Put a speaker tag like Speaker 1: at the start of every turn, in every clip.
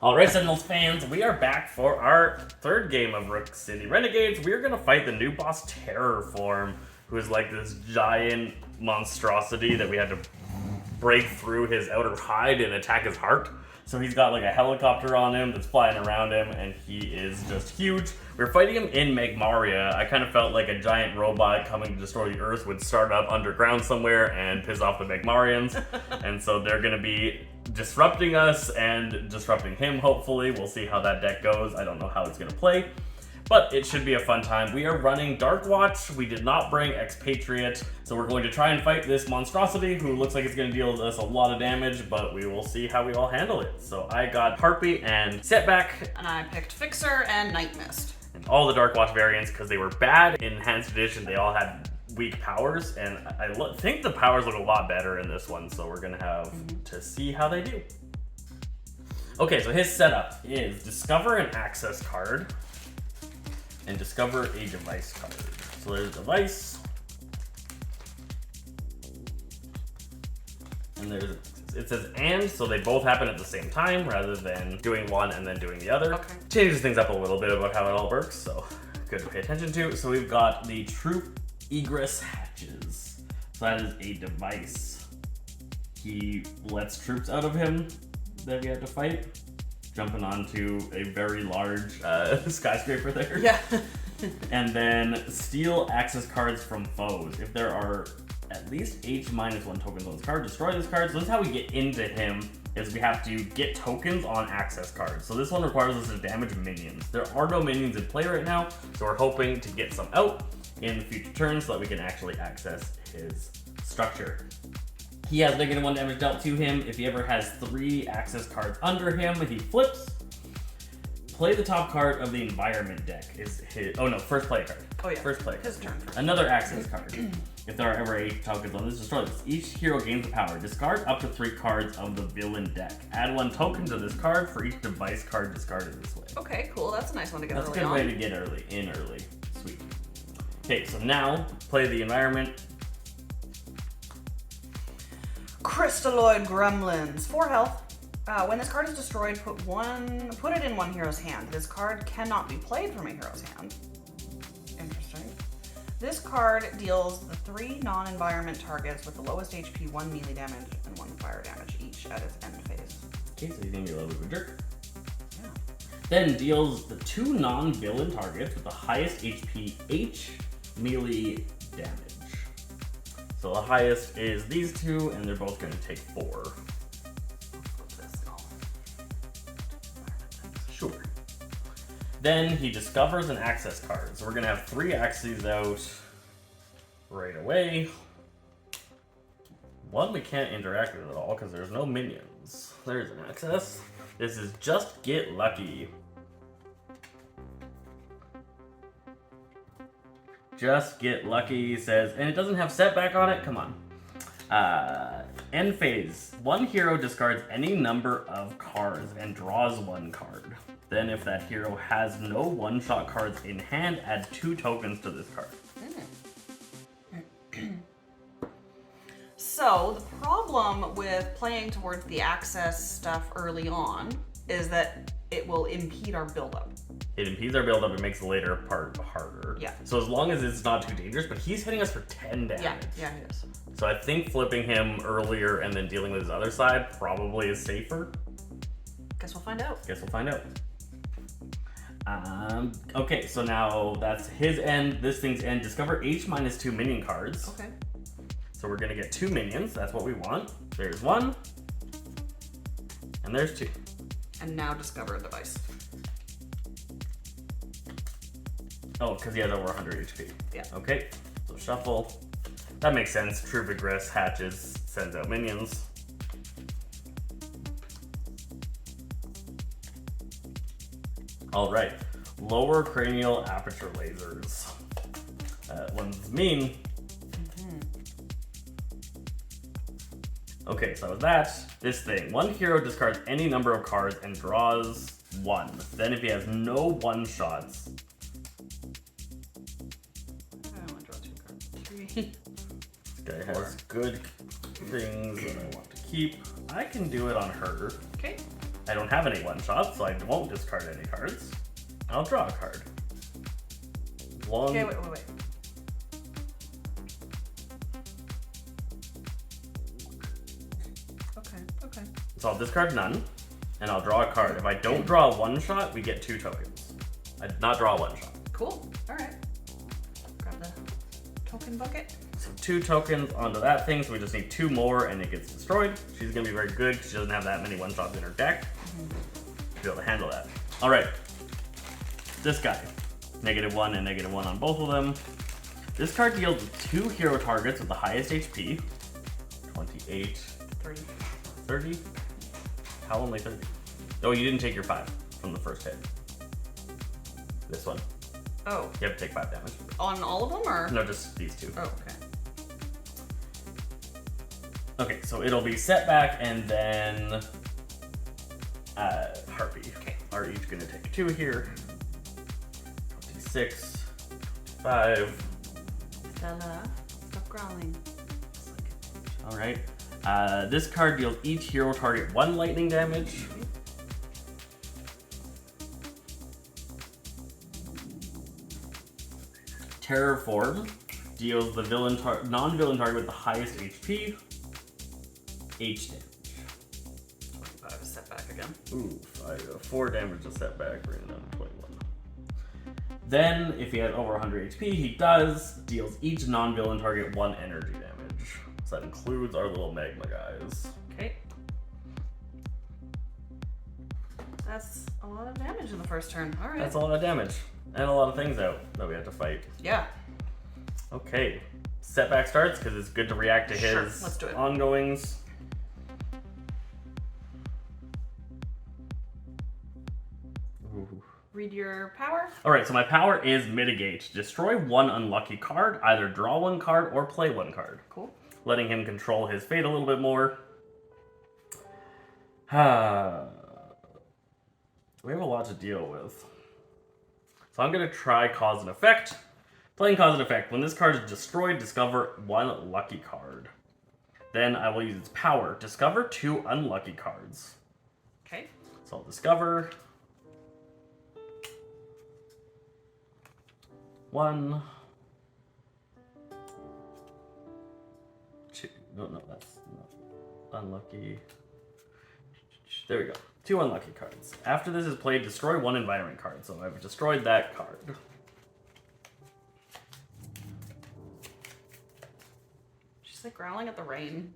Speaker 1: Alright, Sentinels fans, we are back for our third game of Rook City Renegades. We are going to fight the new boss, Terrorform, who is like this giant monstrosity that we had to break through his outer hide and attack his heart. So he's got like a helicopter on him that's flying around him, and he is just huge. We're fighting him in Magmaria. I kind of felt like a giant robot coming to destroy the Earth would start up underground somewhere and piss off the Magmarians. And so they're going to be disrupting us and disrupting him, hopefully. We'll see how that deck goes. I don't know how it's going to play, but it should be a fun time. We are running Darkwatch. We did not bring Expatriate, so we're going to try and fight this monstrosity who looks like it's going to deal us a lot of damage, but we will see how we all handle it. So I got Harpy and Setback.
Speaker 2: And I picked Fixer and Night Mist.
Speaker 1: And all the Darkwatch variants, because they were bad in Enhanced Edition, they all had weak powers, and I think the powers look a lot better in this one, so we're going to have to see how they do. Okay, so his setup is discover an access card and discover a device card. So there's device, and it says and, so they both happen at the same time rather than doing one and then doing the other.
Speaker 2: Okay.
Speaker 1: Changes things up a little bit about how it all works, so good to pay attention to. So we've got the troop egress hatches. So that is a device. He lets troops out of him that we have to fight. Jumping onto a very large skyscraper there.
Speaker 2: Yeah.
Speaker 1: And then steal access cards from foes. If there are at least H-1 tokens on this card, destroy this card. So this is how we get into him, is we have to get tokens on access cards. So this one requires us to damage minions. There are no minions in play right now, so we're hoping to get some out in the future turns so that we can actually access his structure. He has -1 damage dealt to him. If he ever has 3 access cards under him, he flips. Play the top card of the environment deck is his. Oh no, first play card.
Speaker 2: Oh yeah.
Speaker 1: First play.
Speaker 2: His turn first.
Speaker 1: Another access card. If there are ever 8 tokens on this, destroy this. Each hero gains the power. Discard up to 3 cards of the villain deck. Add 1 token to this card for each device card discarded this way.
Speaker 2: Okay, cool. That's a nice one to get
Speaker 1: That's a
Speaker 2: early
Speaker 1: good
Speaker 2: on.
Speaker 1: way to get in early. Sweet. Okay, so now play the environment.
Speaker 2: Crystalloid Gremlins. 4 health. When this card is destroyed, put it in one hero's hand. This card cannot be played from a hero's hand. Interesting. This card deals the 3 non-environment targets with the lowest HP 1 melee damage and 1 fire damage each at its end phase.
Speaker 1: Okay, so he's gonna be a little bit of a jerk.
Speaker 2: Yeah.
Speaker 1: Then deals the 2 non-villain targets with the highest HP H melee damage. So the highest is these 2, and they're both gonna take 4. Sure. Then he discovers an access card. So we're gonna have 3 axes out right away. 1 we can't interact with at all because there's no minions. There's an access. This is just get lucky. Just get lucky, he says, and it doesn't have setback on it. Come on. End phase. 1 hero discards any number of cards and draws 1 card. Then if that hero has no one-shot cards in hand, add 2 tokens to this card.
Speaker 2: So the problem with playing towards the access stuff early on is that it will impede our buildup.
Speaker 1: It impedes our build-up, it makes the later part harder.
Speaker 2: Yeah.
Speaker 1: So as long as it's not too dangerous, but he's hitting us for 10 damage.
Speaker 2: Yeah, it is.
Speaker 1: So I think flipping him earlier and then dealing with his other side probably is safer.
Speaker 2: Guess we'll find out.
Speaker 1: Guess we'll find out. Okay, so now that's his end, this thing's end. Discover H-2 minion cards.
Speaker 2: Okay.
Speaker 1: So we're gonna get 2 minions, that's what we want. There's 1, and there's 2.
Speaker 2: And now discover a device.
Speaker 1: Oh, because he has over 100 HP.
Speaker 2: Yeah.
Speaker 1: Okay, so shuffle. That makes sense. Troop egress hatches, sends out minions. All right, lower cranial aperture lasers. That one's mean. Okay, so this thing. 1 hero discards any number of cards and draws 1. Then if he has no one-shots,
Speaker 2: I want to draw 2 cards. 3.
Speaker 1: this guy has good things that I want to keep. I can do it on her.
Speaker 2: Okay.
Speaker 1: I don't have any one-shots, so I won't discard any cards. I'll draw a card. One.
Speaker 2: Okay, wait. Okay.
Speaker 1: So I'll discard none, and I'll draw a card. If I don't draw a one-shot, we get 2 tokens. I did not draw a one-shot.
Speaker 2: Cool. All right. Grab the token bucket.
Speaker 1: So 2 tokens onto that thing, so we just need 2 more, and it gets destroyed. She's gonna be very good because she doesn't have that many one-shots in her deck to be able to handle that. All right. This guy. -1 and -1 on both of them. This card deals 2 hero targets with the highest HP. 28. 30? How only 30? Oh, you didn't take your 5 from the first hit. This one.
Speaker 2: Oh.
Speaker 1: You have to take 5 damage.
Speaker 2: On all of them, or?
Speaker 1: No, just these 2.
Speaker 2: Oh, okay.
Speaker 1: Okay, so it'll be setback and then Harpy.
Speaker 2: Okay.
Speaker 1: Are each gonna take 2 here. 26, 25.
Speaker 2: Stella, stop growling.
Speaker 1: All right. This card deals each hero target 1 lightning damage. Terrorform deals the non-villain target with the highest HP, H damage.
Speaker 2: 25 is setback again.
Speaker 1: Ooh, 4 damage to setback, bringing it down to 21. Then, if he has over 100 HP, he deals each non-villain target 1 energy damage. So that includes our little magma guys.
Speaker 2: Okay. That's a lot of damage in the first turn. All right.
Speaker 1: That's a lot of damage. And a lot of things out that we have to fight.
Speaker 2: Yeah.
Speaker 1: Okay. Setback starts because it's good to react to
Speaker 2: Sure,
Speaker 1: his
Speaker 2: let's do it.
Speaker 1: ongoings. Ooh.
Speaker 2: Read your power.
Speaker 1: Alright, so my power is mitigate. Destroy 1 unlucky card, either draw 1 card or play 1 card.
Speaker 2: Cool.
Speaker 1: Letting him control his fate a little bit more. We have a lot to deal with. So I'm going to try Cause and Effect. Playing Cause and Effect. When this card is destroyed, discover 1 lucky card. Then I will use its power. Discover 2 unlucky cards.
Speaker 2: Okay.
Speaker 1: So I'll discover 1, 2. No, that's not unlucky. There we go. 2 unlucky cards. After this is played, destroy 1 environment card. So I've destroyed that card.
Speaker 2: She's like growling at the rain.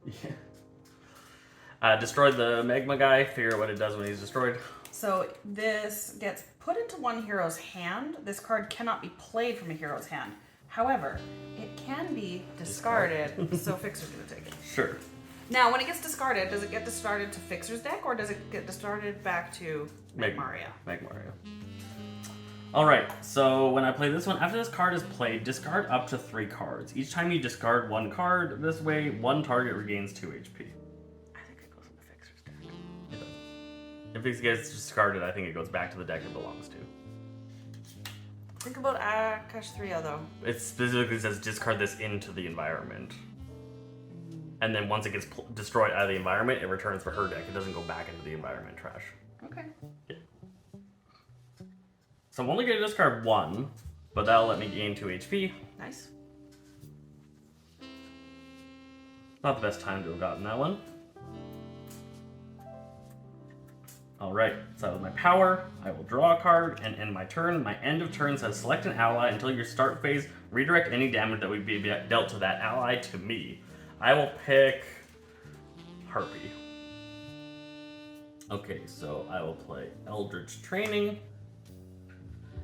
Speaker 1: Yeah. Destroy the magma guy. Figure out what it does when he's destroyed.
Speaker 2: So this gets put into one hero's hand. This card cannot be played from a hero's hand. However, it can be discarded. So Fixer's gonna take it.
Speaker 1: Sure.
Speaker 2: Now, when it gets discarded, does it get discarded to Fixer's deck, or does it get discarded back to Magmaria?
Speaker 1: Magmaria. Alright, so when I play this one, after this card is played, discard up to 3 cards. Each time you discard 1 card, this way, 1 target regains 2 HP.
Speaker 2: I think it goes into Fixer's deck.
Speaker 1: It does. If it gets discarded, I think it goes back to the deck it belongs to.
Speaker 2: Think about Akashthria, though.
Speaker 1: It specifically says discard this into the environment. And then once it gets destroyed out of the environment, it returns for her deck. It doesn't go back into the environment trash.
Speaker 2: Okay.
Speaker 1: Yeah. So I'm only going to discard 1, but that'll let me gain 2 HP.
Speaker 2: Nice.
Speaker 1: Not the best time to have gotten that one. Alright, so that was my power. I will draw a card and end my turn. My end of turn says select an ally until your start phase. Redirect any damage that would be dealt to that ally to me. I will pick Harpy. Okay, so I will play Eldritch Training.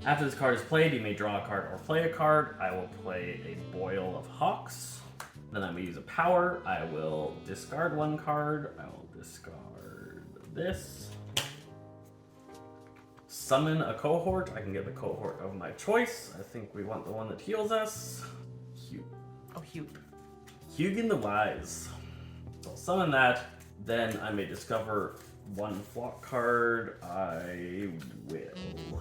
Speaker 1: After this card is played, you may draw a card or play a card. I will play a Boil of Hawks. Then I'm going to use a power. I will discard 1 card. I will discard this. Summon a cohort. I can get the cohort of my choice. I think we want the one that heals us.
Speaker 2: Oh, Hugh.
Speaker 1: Hugin the Wise. So I'll summon that. Then I may discover 1 flock card. I will. I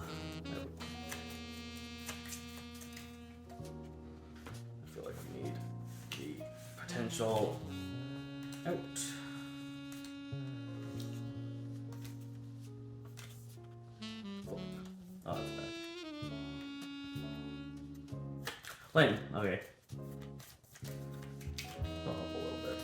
Speaker 1: feel like we need the potential out. Flame. Okay. Go up a little bit.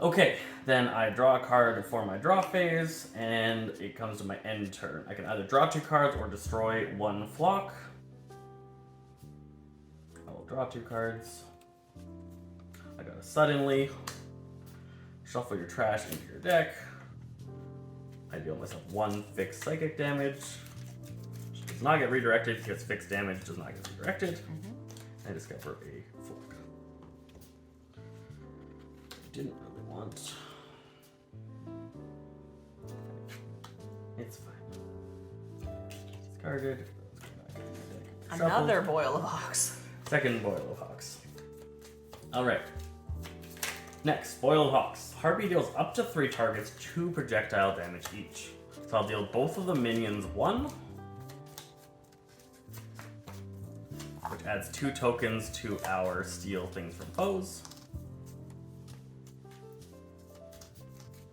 Speaker 1: Okay, then I draw a card for my draw phase, and it comes to my end turn. I can either draw 2 cards or destroy 1 flock. I will draw 2 cards. I gotta suddenly shuffle your trash into your deck. I deal myself 1 fixed psychic damage. Which does not get redirected because fixed damage does not get redirected. I discover a flock. I didn't really want. It's fine. Discarded.
Speaker 2: Another Boil of Hawks.
Speaker 1: Second Boil of Hawks. Alright. Next, Boil of Hawks. Harpy deals up to 3 targets 2 projectile damage each. So I'll deal both of the minions 1, which adds 2 tokens to our steal things from foes.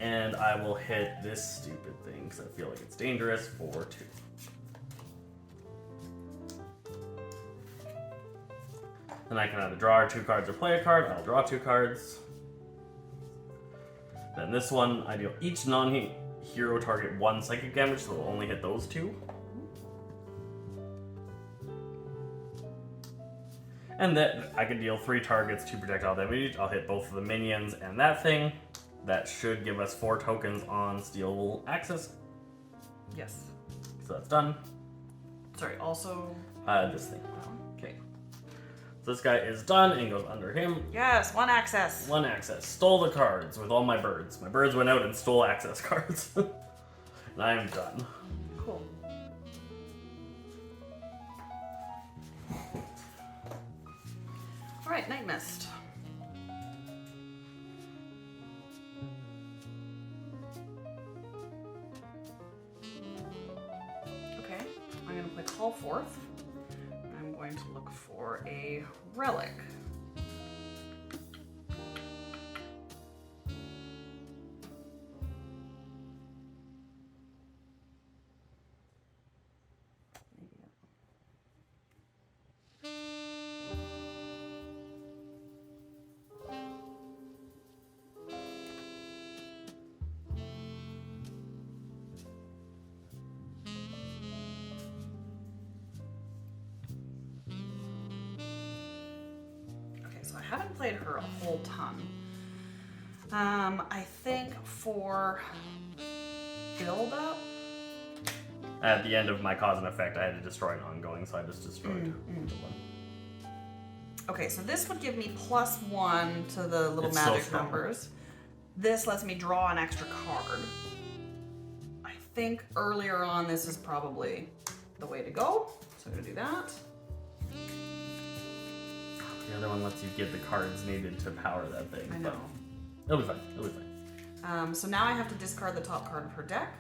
Speaker 1: And I will hit this stupid thing because I feel like it's dangerous for 2. Then I can either draw 2 cards or play a card. I'll draw 2 cards. Then this one, I deal each non-hero target 1 psychic damage, so it'll only hit those 2. And then I can deal 3 targets 2 projectile damage. I'll hit both of the minions and that thing. That should give us 4 tokens on stealable access.
Speaker 2: Yes.
Speaker 1: So that's done.
Speaker 2: Sorry, also...
Speaker 1: This thing. Okay. So this guy is done and goes under him.
Speaker 2: Yes, 1 access.
Speaker 1: 1 access. Stole the cards with all my birds. My birds went out and stole access cards. And I am done.
Speaker 2: Cool. Alright, Night Mist. Okay, I'm going to play Call Forth. I'm going to look for a relic. I haven't played her a whole ton. I think for build up.
Speaker 1: At the end of my cause and effect, I had to destroy an ongoing, so I just destroyed the one.
Speaker 2: Okay, so this would give me +1 to the little
Speaker 1: It's
Speaker 2: magic
Speaker 1: so strong.
Speaker 2: numbers. This lets me draw an extra card. I think earlier on this is probably the way to go. So I'm gonna do that.
Speaker 1: The other one lets you get the cards needed to power that thing.
Speaker 2: I know.
Speaker 1: But it'll be fine. It'll be fine.
Speaker 2: So now I have to discard the top card of her deck.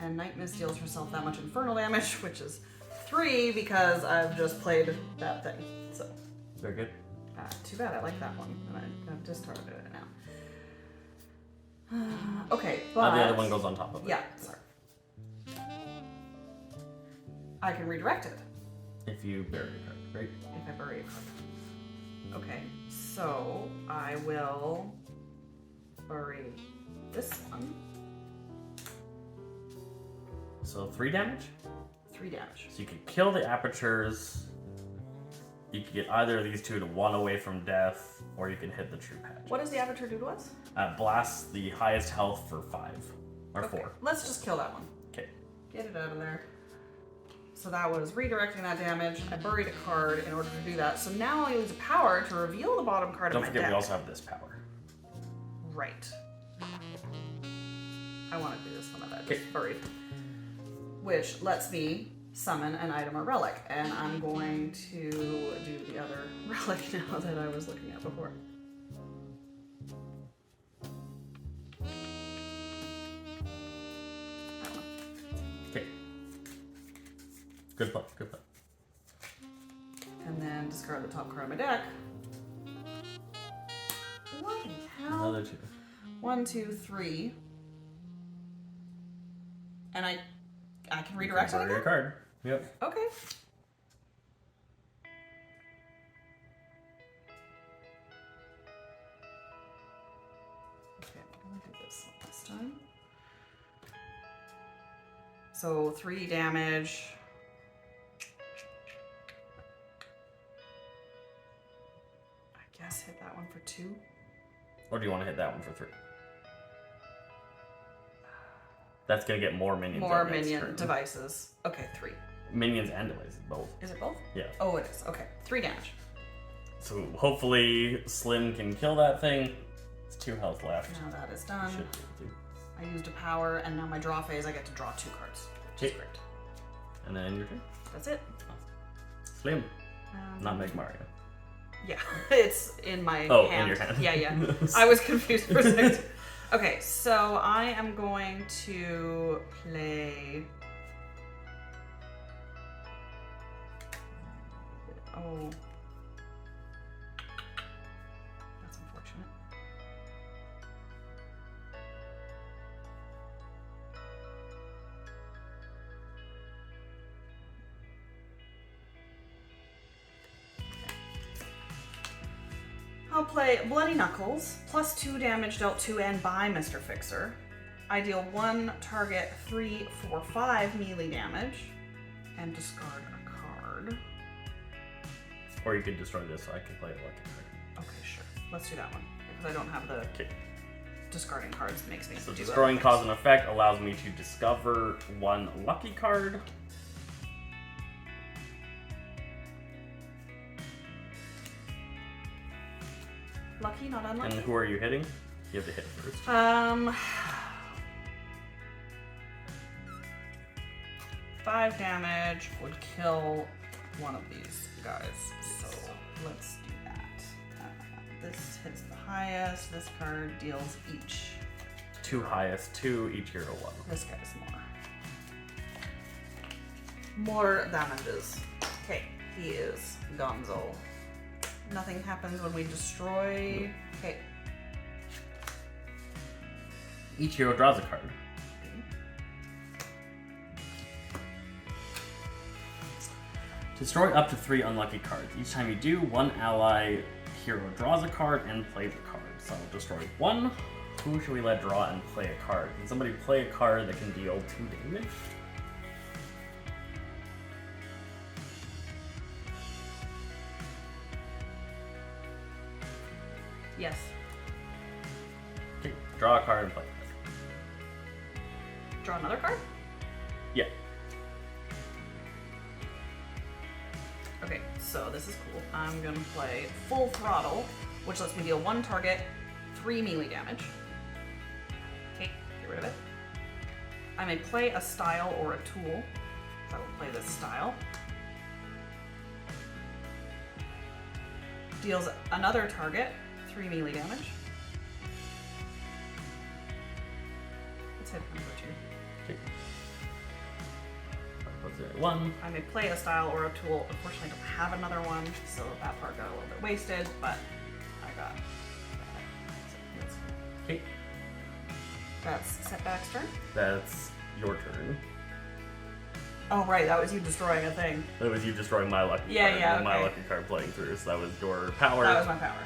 Speaker 2: And Night Mist deals herself that much infernal damage, which is 3 because I've just played that thing. So
Speaker 1: Very good.
Speaker 2: too bad, I like that one, and I've discarded it now. Okay, but
Speaker 1: The other one goes on top of it.
Speaker 2: yeah, sorry. I can redirect it
Speaker 1: If you bury a card, right?
Speaker 2: if I bury a card. Okay, so I will bury this one.
Speaker 1: So 3 damage?
Speaker 2: 3 damage.
Speaker 1: So you could kill the apertures. You could get either of these 2 to 1 away from death, or you can hit the true patch.
Speaker 2: What does the Avatar do to us?
Speaker 1: Blast the highest health for 5. Or
Speaker 2: Okay,
Speaker 1: 4.
Speaker 2: let's just kill that one.
Speaker 1: Okay.
Speaker 2: Get it out of there. So that was redirecting that damage. I buried a card in order to do that. So now I use a power to reveal the bottom card
Speaker 1: Don't
Speaker 2: of my
Speaker 1: forget
Speaker 2: deck.
Speaker 1: we also have this power.
Speaker 2: Right. I want to do this one that I
Speaker 1: Okay.
Speaker 2: just buried. Which lets me summon an item or relic. And I'm going to do the other relic now that I was looking at before. That one.
Speaker 1: Okay. Good play. Good play.
Speaker 2: And then discard the top card of my deck. What the hell?
Speaker 1: Another 2.
Speaker 2: 1, 2, 3. And I can redirect it
Speaker 1: Burn your
Speaker 2: again?
Speaker 1: card. Yep.
Speaker 2: Okay. Okay, I'm gonna do this one this time. So 3 damage. I guess hit that one for 2.
Speaker 1: Or do you want to hit that one for 3? That's gonna get more minions.
Speaker 2: More
Speaker 1: next
Speaker 2: minion
Speaker 1: turn.
Speaker 2: devices. Okay, 3.
Speaker 1: Minions and devices, both.
Speaker 2: Is it both?
Speaker 1: Yeah.
Speaker 2: Oh, it is. Okay, 3 damage.
Speaker 1: So hopefully Slim can kill that thing. It's 2 health left.
Speaker 2: Now that is done.
Speaker 1: Should be able to.
Speaker 2: I used a power, and now my draw phase, I get to draw 2 cards. Which is great.
Speaker 1: And then your turn.
Speaker 2: That's it.
Speaker 1: Slim. Not Meg Mario.
Speaker 2: Yeah, it's in my hand.
Speaker 1: Oh, in your hand.
Speaker 2: Yeah, yeah. I was confused for a second. Okay, so I am going to play... Oh. That's unfortunate. I'll play Bloody Knuckles, plus 2 damage dealt to and by Mr. Fixer. I deal 1 target 3, 4, 5 melee damage, and discard a card.
Speaker 1: Or you could destroy this so I can play a lucky card.
Speaker 2: Okay, sure. Let's do that one. Because I don't have the
Speaker 1: Okay.
Speaker 2: discarding cards makes me
Speaker 1: So
Speaker 2: do
Speaker 1: destroying
Speaker 2: other
Speaker 1: cause
Speaker 2: things.
Speaker 1: and effect allows me to discover 1 lucky card.
Speaker 2: Lucky, not unlucky.
Speaker 1: And who are you hitting? You have to hit first.
Speaker 2: 5 damage would kill one of these guys. So let's do that. This hits the highest. This card deals each.
Speaker 1: 2 highest, 2, each hero 1.
Speaker 2: This guy's more damages. Okay, he is Gonzo. Nothing happens when we destroy. Okay.
Speaker 1: Each hero draws a card. Destroy up to 3 unlucky cards. Each time you do, 1 ally hero draws a card and plays a card. So destroy 1. Who should we let draw and play a card? Can somebody play a card that can deal 2 damage?
Speaker 2: Yes.
Speaker 1: Okay, draw a card and play
Speaker 2: Draw another card?
Speaker 1: Yeah.
Speaker 2: Okay, so this is cool. I'm gonna play Full Throttle, which lets me deal 1 target, 3 melee damage. Okay, get rid of it. I may play a style or a tool. So I will play this style. Deals another target, 3 melee damage. Let's hit number 2.
Speaker 1: Okay. Puts it at 1.
Speaker 2: I may play a style or a tool. Unfortunately, I don't have another one, so that part got a little bit wasted, but I got that.
Speaker 1: Okay.
Speaker 2: That's Setback's turn.
Speaker 1: That's your turn.
Speaker 2: Oh, right, that was you destroying a thing.
Speaker 1: That was you destroying my lucky
Speaker 2: Yeah,
Speaker 1: card.
Speaker 2: yeah,
Speaker 1: And my
Speaker 2: okay.
Speaker 1: lucky card playing through, so that was your power.
Speaker 2: That was my power.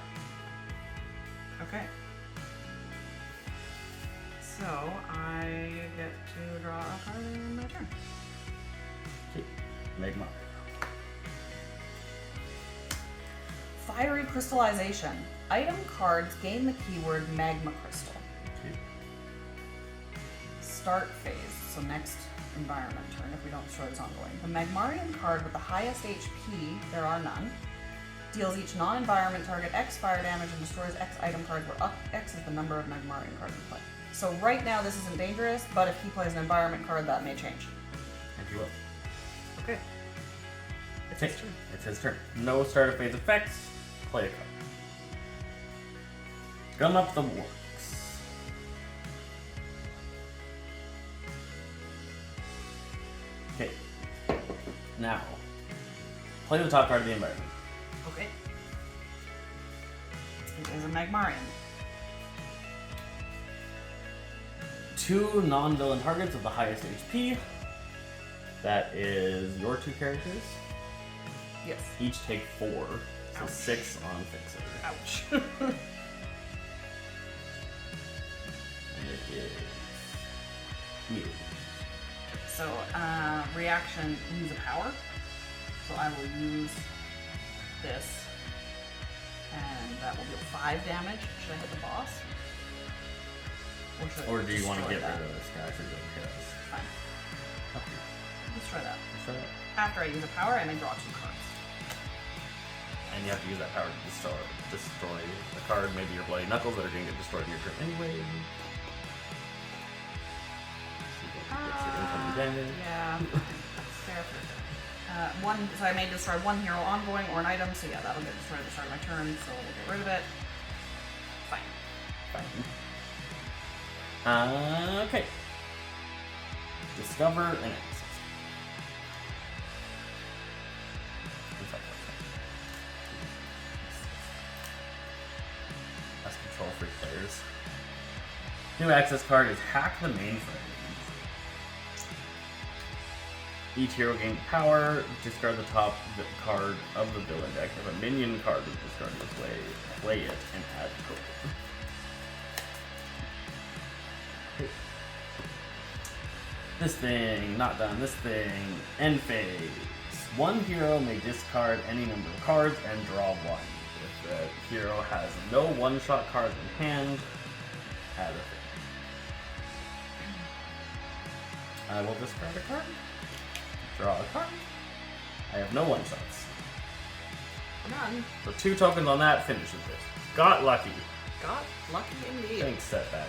Speaker 2: Okay. So, I get to draw a card in my turn.
Speaker 1: Okay. Make mine.
Speaker 2: Fiery Crystallization. Item cards gain the keyword Magma Crystal.
Speaker 1: Okay.
Speaker 2: Start phase, so next environment turn if we don't destroy this ongoing. The Magmarian card with the highest HP, there are none, deals each non-environment target X fire damage and destroys X item cards where X is the number of Magmarian cards in play. So right now this isn't dangerous, but if he plays an environment card, that may change.
Speaker 1: And you will.
Speaker 2: Okay.
Speaker 1: It's his turn. It's his turn. No start of phase effects. Play a card. Gum up the works. Okay. Now, play the top card of the environment.
Speaker 2: Okay. It is a Magmarian.
Speaker 1: 2 non-villain targets with the highest HP. That is your 2 characters.
Speaker 2: Yes.
Speaker 1: Each take 4. So
Speaker 2: Ouch.
Speaker 1: 6 on Fixer.
Speaker 2: Ouch.
Speaker 1: And it is you.
Speaker 2: So, reaction, use a power. So I will use this, and that will deal 5 damage. Should I hit the boss?
Speaker 1: Or do you want to
Speaker 2: destroy
Speaker 1: get
Speaker 2: that?
Speaker 1: rid of this guy for doing chaos?
Speaker 2: Fine.
Speaker 1: Up to you.
Speaker 2: Destroy that.
Speaker 1: Let's try that.
Speaker 2: After I use a power, I may draw 2 cards.
Speaker 1: And you have to use that power to destroy the card, maybe your Bloody Knuckles that are going to get destroyed in your turn anyway. So you get your incoming damage.
Speaker 2: Yeah, that's fair. So I may destroy 1 hero ongoing or an item, so yeah, that'll get destroyed at the start of my turn, so we'll get rid of it. Fine.
Speaker 1: Okay. Discover and access. That's control free players. New access card is Hack the Mainframe. Each hero gains power. Discard the top card of the villain deck. If a minion card is discarded this way, play it and add token. This thing, not done. This thing, end phase. 1 hero may discard any number of cards and draw 1. If the hero has no one-shot cards in hand, add a thing. I will discard a card. Draw a card. I have no one-shots.
Speaker 2: None.
Speaker 1: So 2 tokens on that finishes it. Got lucky.
Speaker 2: Got lucky indeed.
Speaker 1: Thanks, setback.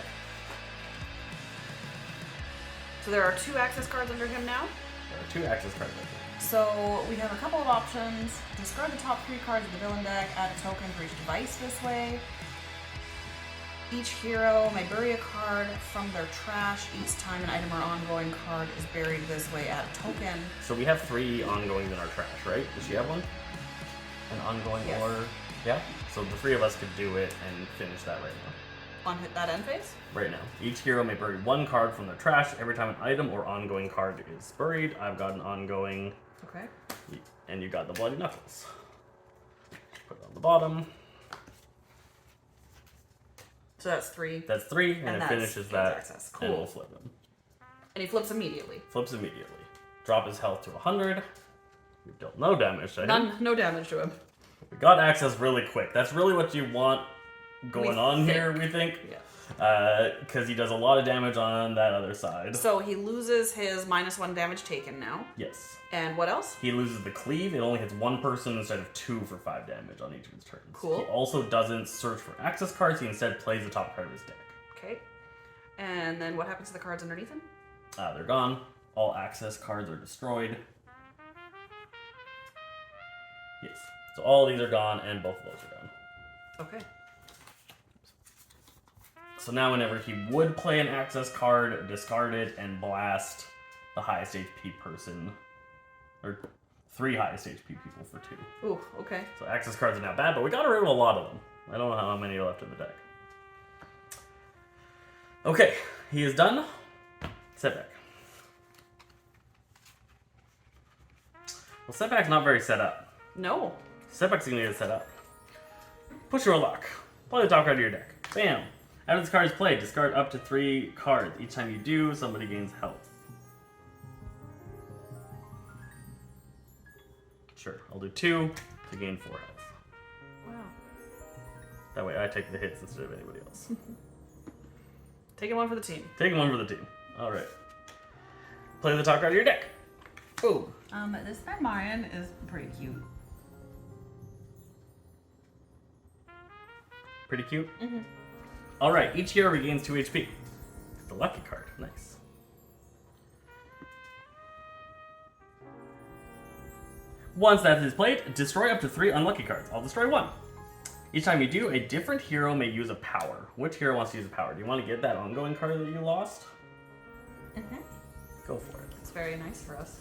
Speaker 2: So there are 2 access cards under him now.
Speaker 1: There are 2 access cards right here.
Speaker 2: So we have a couple of options. Discard the top 3 cards of the villain deck, add a token for each device this way. Each hero may bury a card from their trash each time an item or ongoing card is buried this way, add a token.
Speaker 1: So we have 3 ongoings in our trash, right? Does she have one? An ongoing
Speaker 2: Yes.
Speaker 1: or... Yeah? So the 3 of us could do it and finish that right now.
Speaker 2: On hit that end phase?
Speaker 1: Right now. Each hero may bury 1 card from their trash every time an item or ongoing card is buried. I've got an ongoing...
Speaker 2: Okay.
Speaker 1: And you got the Bloody Knuckles. Put it on the bottom.
Speaker 2: So that's 3.
Speaker 1: That's 3, and it
Speaker 2: that's
Speaker 1: finishes that.
Speaker 2: access.
Speaker 1: And
Speaker 2: Cool.
Speaker 1: we'll flip him.
Speaker 2: And he flips immediately.
Speaker 1: Flips immediately. Drop his health to 100. We dealt no damage to him.
Speaker 2: None, no damage to him.
Speaker 1: We got access really quick. That's really what you want going on here, we think.
Speaker 2: Yeah.
Speaker 1: Because he does a lot of damage on that other side.
Speaker 2: So he loses his -1 damage taken now.
Speaker 1: Yes.
Speaker 2: And what else?
Speaker 1: He loses the cleave. It only hits 1 person instead of 2 for 5 damage on each of his turns.
Speaker 2: Cool.
Speaker 1: He also doesn't search for access cards. He instead plays the top card of his deck.
Speaker 2: Okay. And then what happens to the cards underneath him?
Speaker 1: They're gone. All access cards are destroyed. Yes. So all these are gone, and both of those are gone.
Speaker 2: Okay.
Speaker 1: So now whenever he would play an access card, discard it, and blast the highest HP person. Or 3 highest HP people for 2.
Speaker 2: Ooh, okay.
Speaker 1: So access cards are now bad, but we got rid of a lot of them. I don't know how many are left in the deck. Okay, he is done. Setback. Well, Setback's not very set up.
Speaker 2: No.
Speaker 1: Setback's gonna get set up. Push your luck. Play the top card of your deck. Bam! After this card is played, discard up to 3 cards. Each time you do, somebody gains health. Sure, I'll do 2 to gain 4 health.
Speaker 2: Wow.
Speaker 1: That way I take the hits instead of anybody else.
Speaker 2: Taking one for the team.
Speaker 1: Taking 1 for the team. Alright. Play the top card of your deck.
Speaker 2: Ooh. This barbarian is pretty cute.
Speaker 1: Pretty cute?
Speaker 2: Mm-hmm.
Speaker 1: Alright, each hero regains 2 HP. The lucky card. Nice. Once that is played, destroy up to 3 unlucky cards. I'll destroy 1. Each time you do, a different hero may use a power. Which hero wants to use a power? Do you want to get that ongoing card that you lost?
Speaker 2: Mm-hmm.
Speaker 1: Go for it.
Speaker 2: It's very nice for us.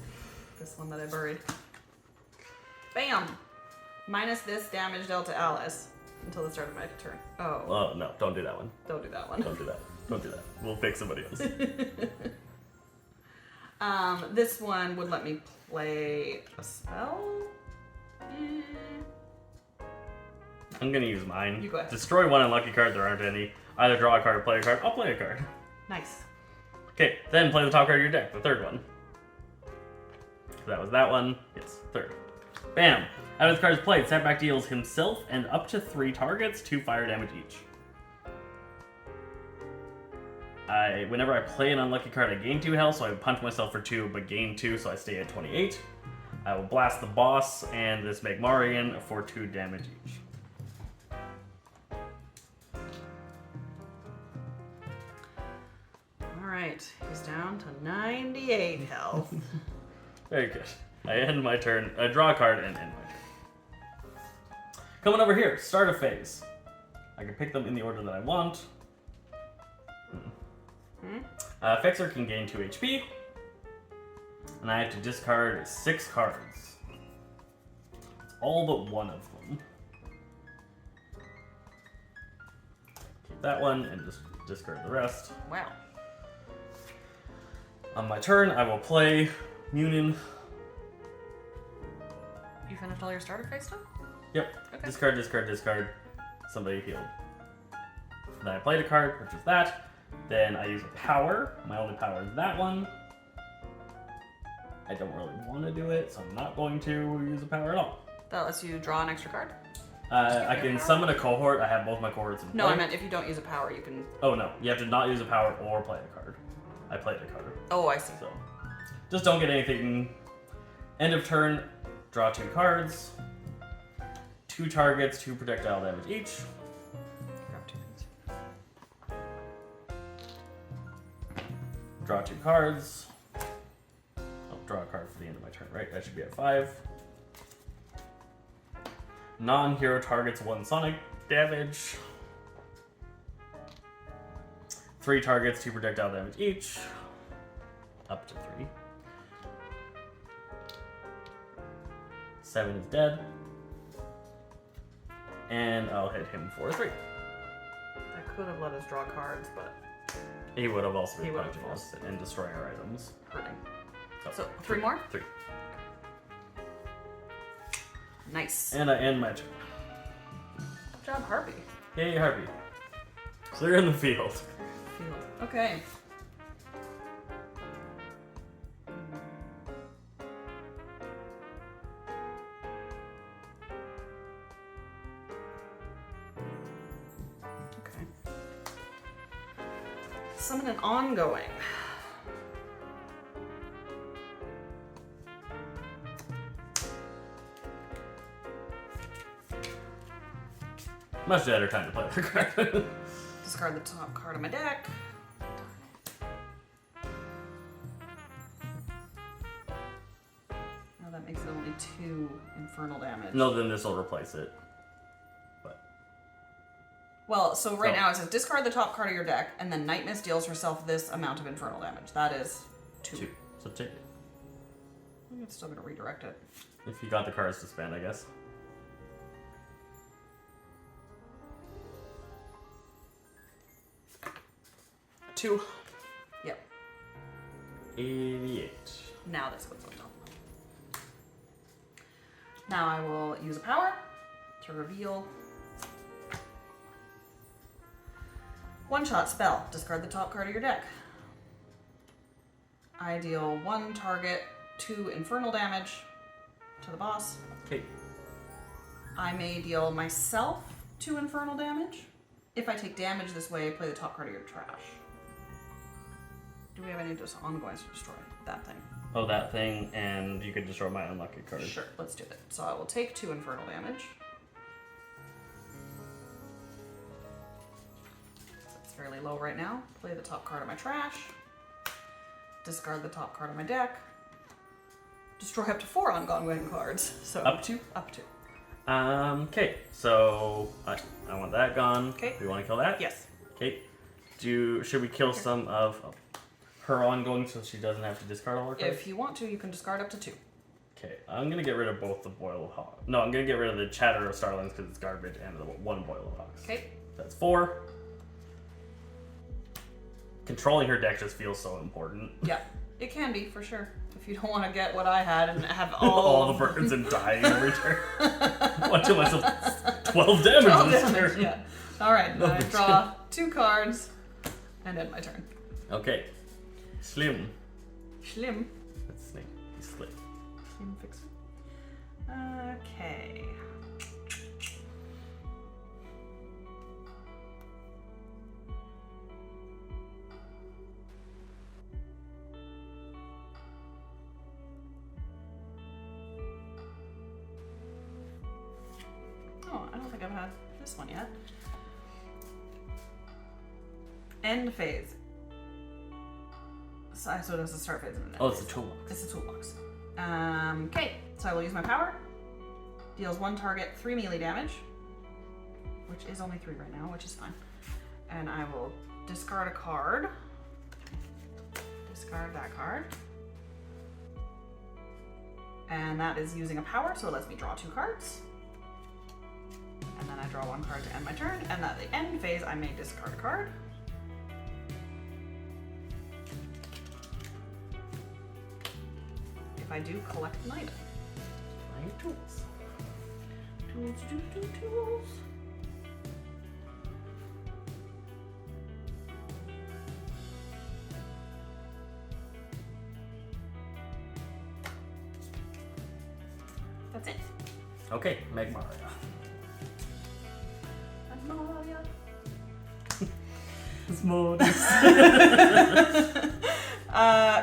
Speaker 2: This one that I buried. Bam! Minus this damage dealt to Alice until the start of my turn. Oh.
Speaker 1: Oh, no. Don't do that one.
Speaker 2: Don't do that one.
Speaker 1: Don't do that. Don't do that. We'll pick somebody else.
Speaker 2: This one would let me play a spell.
Speaker 1: I'm gonna use mine.
Speaker 2: You go ahead.
Speaker 1: Destroy one unlucky card. There aren't any. Either draw a card or play a card. I'll play a card.
Speaker 2: Nice.
Speaker 1: Okay, then play the top card of your deck, the third one. That was that one. Yes, third. Bam! Out of the cards played, Setback deals himself and up to 3 targets 2 fire damage each. Whenever I play an unlucky card, I gain 2 health, so I punch myself for 2, but gain 2, so I stay at 28. I will blast the boss and this Magmarian for 2 damage each.
Speaker 2: Alright, he's down to 98 health.
Speaker 1: Very good. I end my turn. I draw a card and end my turn. Coming over here, start a phase. I can pick them in the order that I want. Fixer can gain 2 HP. And I have to discard 6 cards. It's all but one of them. Keep that one and just discard the rest.
Speaker 2: Wow.
Speaker 1: On my turn, I will play Munin.
Speaker 2: You finished all your starter phase stuff?
Speaker 1: Yep.
Speaker 2: Okay.
Speaker 1: Discard, discard, discard. Somebody healed. Then I played a card, which is that. Then I use a power. My only power is that one. I don't really want to do it, so I'm not going to use a power at all.
Speaker 2: That lets you draw an extra card?
Speaker 1: I can summon a cohort. I have both my cohorts in play.
Speaker 2: No, I meant if you don't use a power, you can...
Speaker 1: Oh, no. You have to not use a power or play a card. I played a card.
Speaker 2: Oh, I see.
Speaker 1: So, just don't get anything. End of turn, draw 2 cards. 2 targets, 2 projectile damage each.
Speaker 2: Grab 2 things.
Speaker 1: Draw 2 cards. I'll draw a card for the end of my turn, right? That should be at 5. Non-hero targets 1 sonic damage. 3 targets, 2 projectile damage each. Up to 3. 7 is dead. And I'll hit him for 3.
Speaker 2: I could have let us draw cards, but
Speaker 1: He would have also
Speaker 2: He
Speaker 1: been
Speaker 2: would have
Speaker 1: punching us
Speaker 2: also-
Speaker 1: and destroying our items.
Speaker 2: hurting. So, 3 more?
Speaker 1: 3.
Speaker 2: Nice.
Speaker 1: And I end my turn.
Speaker 2: Good job, Harpy.
Speaker 1: Yay, Harpy. Clear in the field.
Speaker 2: Field. Okay. Okay. Summon an ongoing.
Speaker 1: Much better time to play the card.
Speaker 2: Discard the top card of my deck. Now that makes it only 2 infernal damage.
Speaker 1: No, then this will replace it.
Speaker 2: Well, so right
Speaker 1: Oh.
Speaker 2: now it says discard the top card of your deck, and then Night Mist deals herself this amount of infernal damage. That is 2.
Speaker 1: 2. So take it.
Speaker 2: I think it's still going to redirect it.
Speaker 1: If you got the cards to spend, I guess.
Speaker 2: Two. Yep.
Speaker 1: 88.
Speaker 2: Now this goes on top. Now I will use a power to reveal. One-shot spell. Discard the top card of your deck. I deal 1 target 2 infernal damage to the boss.
Speaker 1: Okay.
Speaker 2: I may deal myself 2 infernal damage. If I take damage this way, play the top card of your trash. Do we have any just ongoings to destroy? That thing.
Speaker 1: Oh, that thing, and you could destroy my unlucky card.
Speaker 2: Sure, let's do it. So I will take 2 infernal damage. That's fairly low right now. Play the top card of my trash. Discard the top card of my deck. Destroy up to 4 ongoing cards. So
Speaker 1: Up to?
Speaker 2: Up to.
Speaker 1: Okay, so I want that gone.
Speaker 2: Okay.
Speaker 1: Do you want to kill that?
Speaker 2: Yes.
Speaker 1: Okay. Should we kill some of her ongoing so she doesn't have to discard all her cards?
Speaker 2: If you want to, you can discard up to 2.
Speaker 1: Okay, I'm gonna get rid of both the Boil of Hawks. No, I'm gonna get rid of the Chatter of Starlings because it's garbage and the 1 Boil of Hawks.
Speaker 2: Okay.
Speaker 1: That's 4. controlling her deck just feels so important.
Speaker 2: Yeah, it can be for sure. If you don't want to get what I had and have
Speaker 1: all the burns and dying every turn. Watch myself 12 damage
Speaker 2: 12
Speaker 1: this
Speaker 2: damage,
Speaker 1: turn.
Speaker 2: yeah. Alright, now I draw 2 cards and end my turn.
Speaker 1: Okay. Slim.
Speaker 2: Schlim.
Speaker 1: That's his name. He's Slim.
Speaker 2: Slim fixer. Okay. Oh, I don't think I've had this one yet. End phase. So it has a start phase and an end
Speaker 1: Oh, it's a
Speaker 2: phase.
Speaker 1: toolbox.
Speaker 2: It's a toolbox. Okay, so I will use my power. Deals 1 target 3 melee damage, which is only 3 right now, which is fine. And I will discard a card. Discard that card. And that is using a power, so it lets me draw 2 cards. And then I draw 1 card to end my turn, and at the end phase, I may discard a card. If I do, collect an item.
Speaker 1: My tools.
Speaker 2: Tools. That's it.
Speaker 1: Okay, Magmaria.
Speaker 2: Magnolia.
Speaker 1: It's more.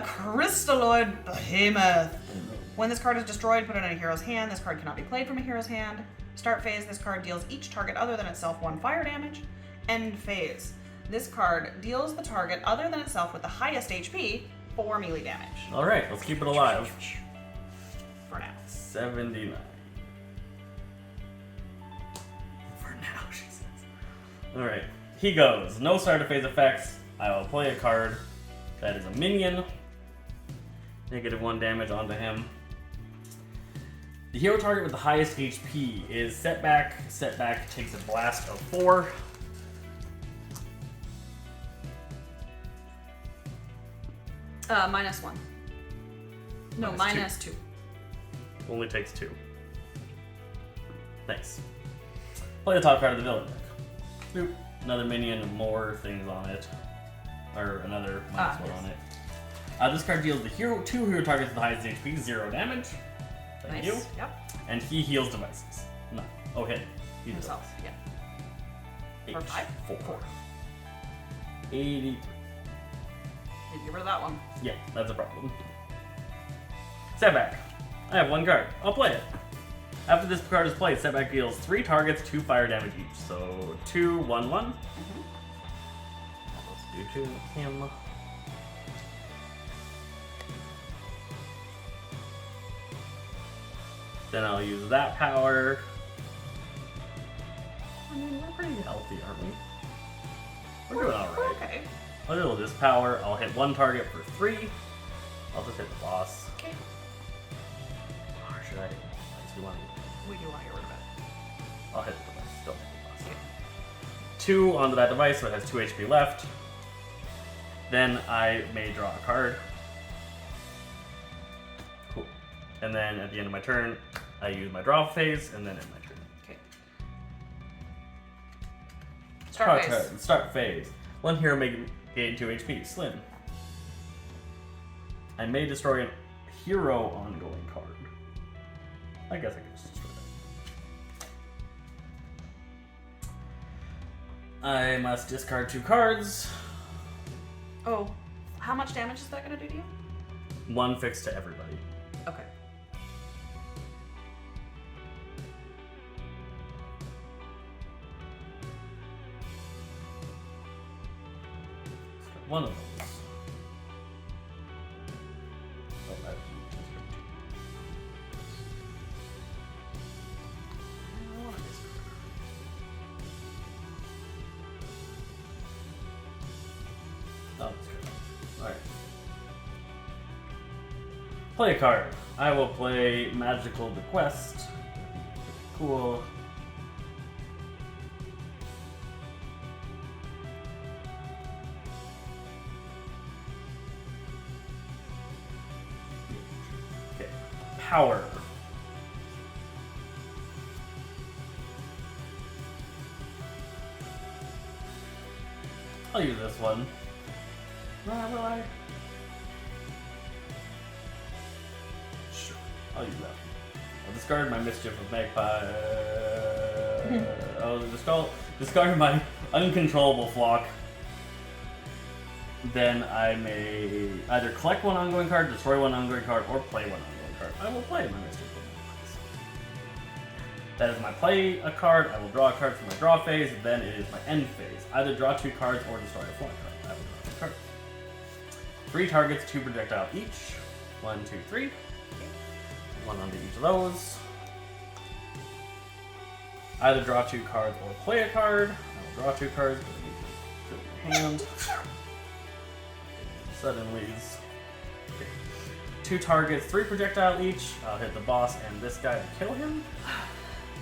Speaker 2: Crystalloid Behemoth. When this card is destroyed, put it in a hero's hand. This card cannot be played from a hero's hand. Start phase, this card deals each target other than itself 1 fire damage. End phase. This card deals the target other than itself with the highest HP 4 melee damage.
Speaker 1: Alright, let's keep it alive.
Speaker 2: For now.
Speaker 1: 79. For now, she says. Alright, he goes. No starter phase effects. I will play a card that is a minion. -1 damage onto him. The hero target with the highest HP is setback. Setback takes a blast of 4.
Speaker 2: -1. No,
Speaker 1: Minus
Speaker 2: -2.
Speaker 1: Only takes 2. Nice. Play the top card of the villain deck. Boop. Another minion, more things on it. Or another -1
Speaker 2: yes.
Speaker 1: on it. This card deals the 2 hero targets with the highest HP 0 damage. Thank you.
Speaker 2: Yep.
Speaker 1: And he heals devices. No. Oh, hit. He heals
Speaker 2: Himself. Yeah.
Speaker 1: H.
Speaker 2: For 5?
Speaker 1: 4. 80.
Speaker 2: You get rid of that one.
Speaker 1: Yeah, that's a problem. Setback. I have 1 card. I'll play it. After this card is played, Setback deals 3 targets 2 fire damage each. So 2, 1, 1. Let's do 2 him. Then I'll use that power. I mean, we're pretty healthy, aren't we? We're doing alright.
Speaker 2: Okay.
Speaker 1: I'll do this power. I'll hit 1 target for 3. I'll just hit the boss.
Speaker 2: Okay.
Speaker 1: Or should I? We want to.
Speaker 2: We do want to get rid of it.
Speaker 1: I'll hit the device. Don't hit the boss. 2 onto that device, so it has 2 HP left. Then I may draw a card. Cool. And then at the end of my turn, I use my draw phase, and then end my turn.
Speaker 2: Okay.
Speaker 1: Draw
Speaker 2: Start phase.
Speaker 1: card. Start phase. 1 hero may gain 2 HP. Slim. I may destroy a hero ongoing card. I guess I can just destroy that. I must discard 2 cards.
Speaker 2: Oh, how much damage is that going to do to you?
Speaker 1: 1 fixed to everybody.
Speaker 2: Okay.
Speaker 1: One of those. Oh, that. Oh, that's good. Alright. Play a card. I will play Magical Bequest. Cool. power. I'll use this one. Will I? Sure, I'll use that. I'll discard my Mischief of Magpie. I'll discard my Uncontrollable Flock. Then I may either collect one ongoing card, destroy one ongoing card, or play one ongoing card. I will play my Mischief of Magpie. That is my play a card. I will draw a card for my draw phase. Then it is my end phase. Either draw 2 cards or destroy a flock card. I will draw 2 cards. 3 targets, 2 projectile each. 1, 2, 3. 1 onto each of those. Either draw 2 cards or play a card. I will draw 2 cards, but I need to fill my hand. Suddenly, okay. 2 targets, 3 projectile each. I'll hit the boss and this guy to kill him.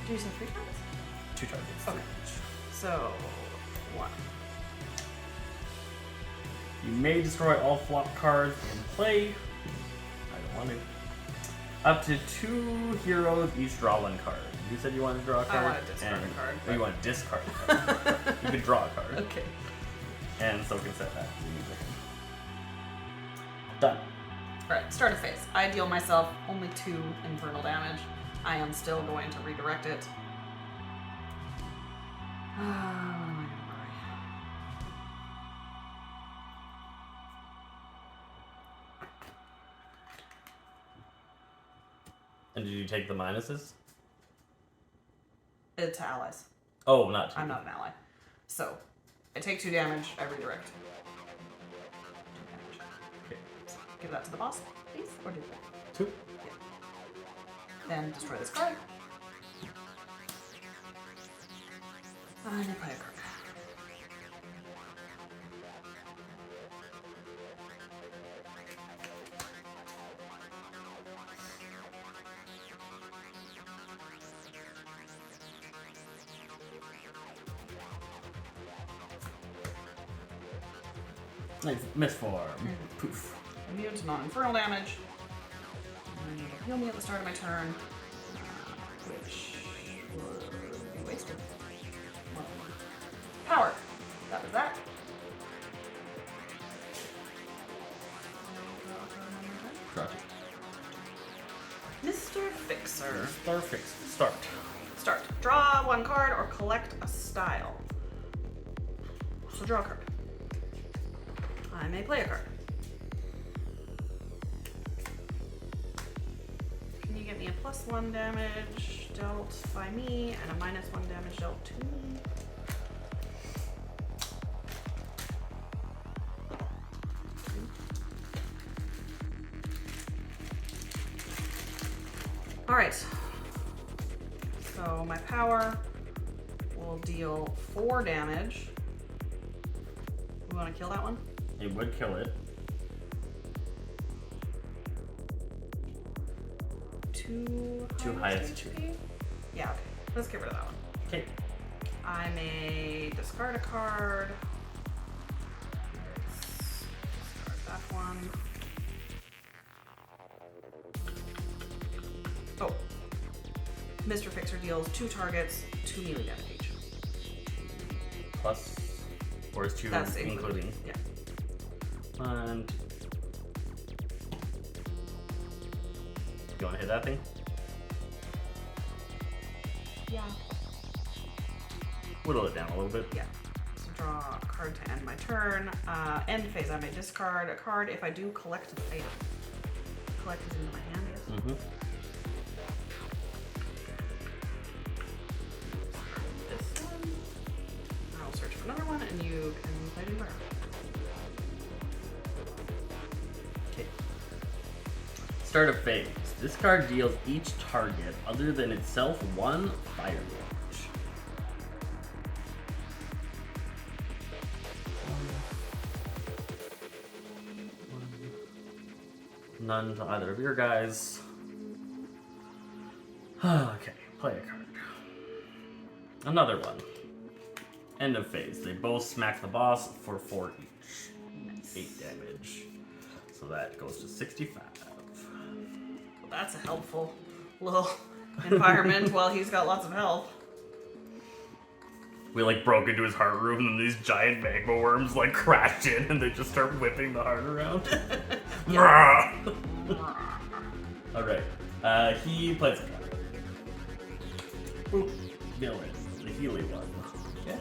Speaker 2: Do you say 3 targets?
Speaker 1: 2 targets,
Speaker 2: Okay.
Speaker 1: 3 each.
Speaker 2: So, 1.
Speaker 1: You may destroy all flop cards in play. I don't want to. Up to 2 heroes each draw 1 card. You said you wanted to draw a card.
Speaker 2: I want to discard a card.
Speaker 1: Oh, you want to discard a card. You could draw a card.
Speaker 2: Okay.
Speaker 1: And so can set that. Done.
Speaker 2: Alright, start a phase. I deal myself only 2 infernal damage. I am still going to redirect it. What am I going to buy?
Speaker 1: And did you take the minuses?
Speaker 2: It's allies.
Speaker 1: Oh, not 2.
Speaker 2: I'm not an ally. So, I take 2 damage, I redirect. 2 damage.
Speaker 1: Okay.
Speaker 2: Give that to the boss, please, or do that.
Speaker 1: 2.
Speaker 2: Yeah. Then destroy this card. And I play a card.
Speaker 1: Nice. Misform. Poof.
Speaker 2: Immune to non-infernal damage. And you heal me at the start of my turn, which would be wasted. Well, power. That was that.
Speaker 1: Gotcha.
Speaker 2: Mr. Fixer.
Speaker 1: Star fix. Start.
Speaker 2: Start. Draw 1 card or collect a style. So draw a card. I may play a card. Can you get me a +1 damage dealt by me and a -1 damage dealt to me? Alright. So my power will deal 4 damage. We want to kill that one?
Speaker 1: It would kill it.
Speaker 2: 2
Speaker 1: highest 2.
Speaker 2: Yeah, okay. Let's get rid of that one.
Speaker 1: Okay.
Speaker 2: I may discard a card. Discard that one. Oh. Mr. Fixer deals 2 targets, 2 melee damage each.
Speaker 1: Plus, or is 2
Speaker 2: That's
Speaker 1: including?
Speaker 2: Yeah.
Speaker 1: And you want to hit that thing?
Speaker 2: Yeah.
Speaker 1: Whittle it down a little bit.
Speaker 2: Yeah. So draw a card to end my turn. End phase, I may discard a card if I do collect an item. Collect is into my hand, yes.
Speaker 1: Mm-hmm.
Speaker 2: This one. I'll search for another one and you can play the environment.
Speaker 1: Okay. Start a phase. This card deals each target other than itself 1 fire damage. None to either of your guys. Okay, play a card. Another one. End of phase. They both smack the boss for 4 each.
Speaker 2: Nice.
Speaker 1: 8 damage. So that goes to 65.
Speaker 2: that's a helpful little environment while he's got lots of health.
Speaker 1: We like broke into his heart room and these giant magma worms like crashed in and they just start whipping the heart around. Alright. He plays a card. Boop. Villain. The Healy one. Okay.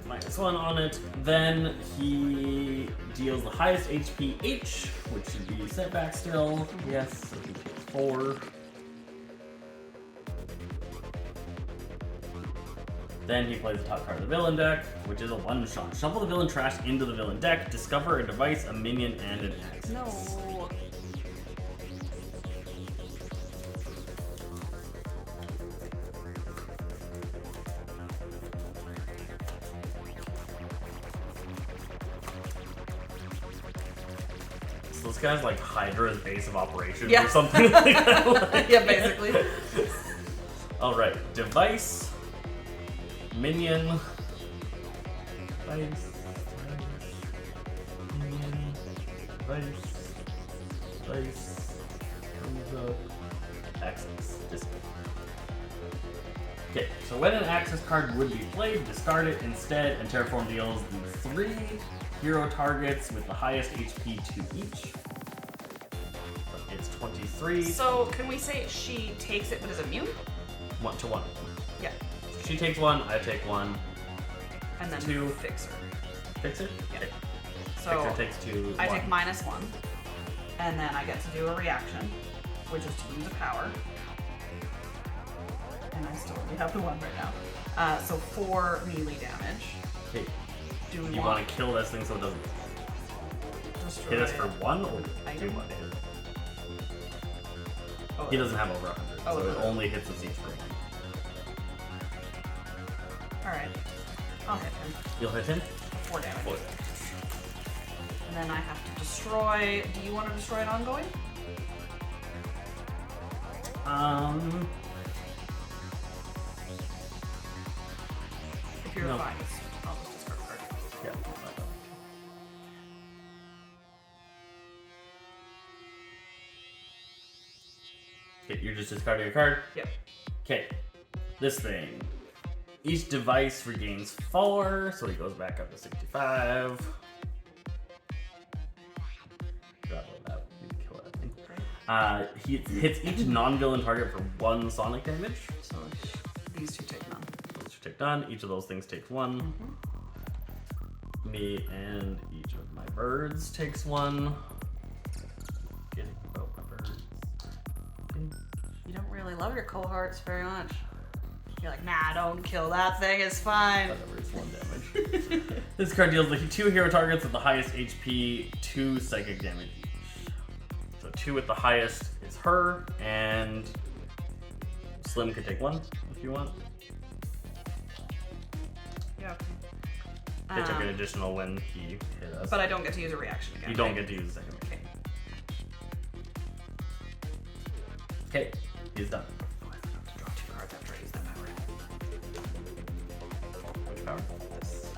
Speaker 1: -1 on it. Then he deals the highest HP H, which should be setback still. Yes, so he takes 4. Then he plays the top card of the villain deck, which is a one-shot. Shuffle the villain trash into the villain deck, discover a device, a minion, and an X.
Speaker 2: No.
Speaker 1: So this guy's like Hydra's base of operations
Speaker 2: Yeah.
Speaker 1: or something like that.
Speaker 2: Yeah, basically.
Speaker 1: Alright, device, minion, minion, device, comes up, access, discard. Okay, so when an access card would be played, discard it instead, and Terrorform deals the 3 hero targets with the highest HP to each. It's 23.
Speaker 2: So, can we say she takes it but is immune?
Speaker 1: 1 to 1.
Speaker 2: Yeah.
Speaker 1: She takes 1, I take 1.
Speaker 2: And then
Speaker 1: 2.
Speaker 2: fix her.
Speaker 1: Fix it?
Speaker 2: Yeah.
Speaker 1: Okay.
Speaker 2: So,
Speaker 1: Fixer takes 2.
Speaker 2: I
Speaker 1: 1.
Speaker 2: take -1. And then I get to do a reaction, which is to use a power. And I still only have the 1 right now. So 4 melee damage.
Speaker 1: Okay.
Speaker 2: Do we
Speaker 1: You want to kill this thing so it doesn't
Speaker 2: destroy
Speaker 1: hit us for 1 or
Speaker 2: I
Speaker 1: 2
Speaker 2: do.
Speaker 1: hit?
Speaker 2: Oh,
Speaker 1: He doesn't have over 100,
Speaker 2: Oh,
Speaker 1: so it
Speaker 2: okay.
Speaker 1: only hits us each for 1.
Speaker 2: Alright. I'll hit him.
Speaker 1: You'll hit him?
Speaker 2: 4 damage.
Speaker 1: 4 damage.
Speaker 2: And then I have to destroy. Do you want to destroy it ongoing? If you're
Speaker 1: No.
Speaker 2: fine, I'll just discard a card.
Speaker 1: Yeah. Okay, you're just discarding a card?
Speaker 2: Yep.
Speaker 1: Okay, this thing. Each device regains 4, so he goes back up to 65. Forgot about that. We can kill that thing. He hits each non-villain target for 1 sonic damage.
Speaker 2: So these two take none.
Speaker 1: Those two take none. Each of those things takes 1.
Speaker 2: Mm-hmm.
Speaker 1: Me and each of my birds takes 1. Getting about my birds.
Speaker 2: You don't really love your cohorts very much. You're like, nah, don't kill that thing, it's fine.
Speaker 1: Whatever, it's 1 damage. This card deals the 2 hero targets with the highest HP, 2 psychic damage each. So 2 with the highest is her, and Slim could take 1 if you want.
Speaker 2: Yeah.
Speaker 1: It took an additional when he hit us.
Speaker 2: But I don't get to use a reaction again.
Speaker 1: You don't
Speaker 2: right?
Speaker 1: get to use the second
Speaker 2: Okay.
Speaker 1: Okay, he's done.
Speaker 2: Oh, I forgot to draw 2 cards after I use that power.
Speaker 1: Which power?
Speaker 2: This.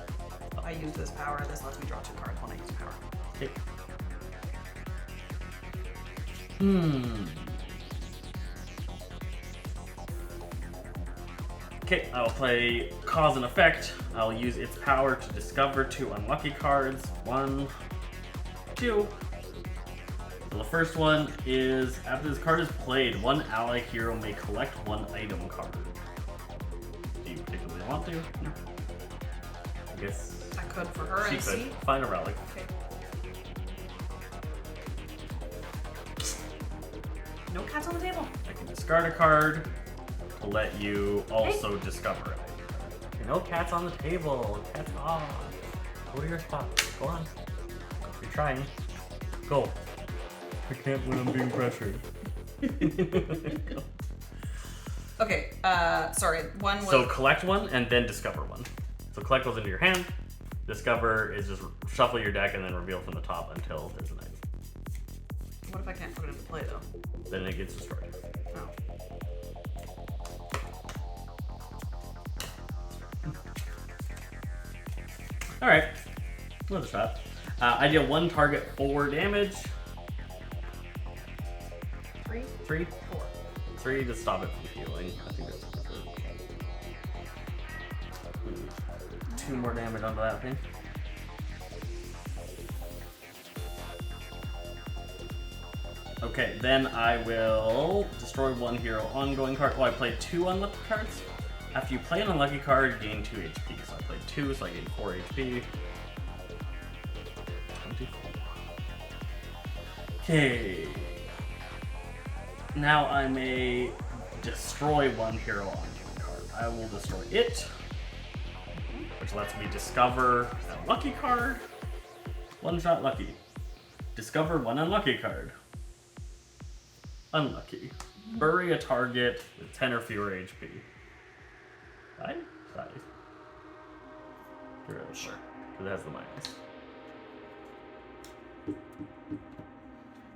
Speaker 2: I use this power, this lets me draw 2 cards when I use power.
Speaker 1: Okay. Okay, I'll play Cause and Effect. I'll use its power to discover 2 unlucky cards. 1, 2. So the first one is, after this card is played, 1 ally hero may collect 1 item card. Do you particularly want to?
Speaker 2: No.
Speaker 1: I guess
Speaker 2: I could for her
Speaker 1: she
Speaker 2: and
Speaker 1: could.
Speaker 2: see.
Speaker 1: Find a relic.
Speaker 2: Okay. No cats on the table.
Speaker 1: I can discard a card to let you also discover it. Okay, no cats on the table. Cats off. Go to your spot. Go on. You're trying. Go. I can't when I'm being pressured.
Speaker 2: Okay, sorry, one was...
Speaker 1: So collect 1 and then discover 1. So collect goes into your hand. Discover is just shuffle your deck and then reveal from the top until there's an item.
Speaker 2: What if I can't put it into play, though?
Speaker 1: Then it gets destroyed.
Speaker 2: Oh.
Speaker 1: Alright. Another shot. I deal 1 target 4 damage.
Speaker 2: 3,
Speaker 1: 3?
Speaker 2: 4.
Speaker 1: 3 to stop it from healing. I think that's good. 2 more damage onto that thing. Okay, then I will destroy 1 hero ongoing card. Oh, I played 2 unlucky cards. After you play an unlucky card, gain 2 HP. So I played 2, so I gain 4 HP. 24. Okay. Now I may destroy 1 hero ongoing card. I will destroy it, which lets me discover a lucky card. 1 shot lucky. Discover 1 unlucky card. Unlucky. Bury a target with 10 or fewer HP. Die? Die. Get rid of it.
Speaker 2: Sure.
Speaker 1: Because it has the minus.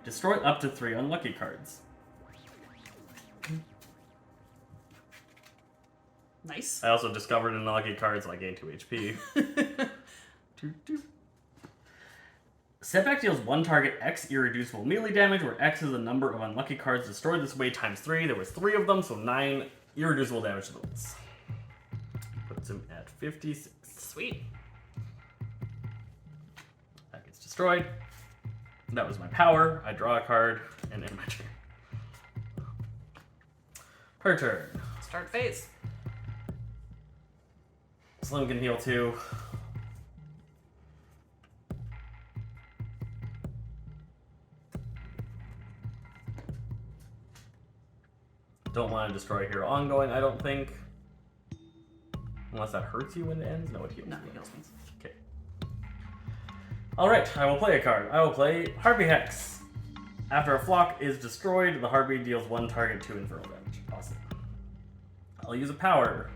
Speaker 1: Destroy up to 3 unlucky cards.
Speaker 2: Nice.
Speaker 1: I also discovered an unlucky card, so I gained 2 HP. Setback deals 1 target X irreducible melee damage, where X is the number of unlucky cards destroyed this way times 3. There was 3 of them, so 9 irreducible damage to those. Puts him at 56.
Speaker 2: Sweet.
Speaker 1: That gets destroyed. That was my power. I draw a card and end my turn. Per turn.
Speaker 2: Start phase.
Speaker 1: Slim can heal 2. Don't want to destroy hero ongoing, I don't think. Unless that hurts you when it ends. No, it heals.
Speaker 2: No, it heals me.
Speaker 1: Okay. Alright, I will play a card. I will play Harpy Hex. After a flock is destroyed, the Harpy deals 1 target 2 infernal damage. Awesome. I'll use a power.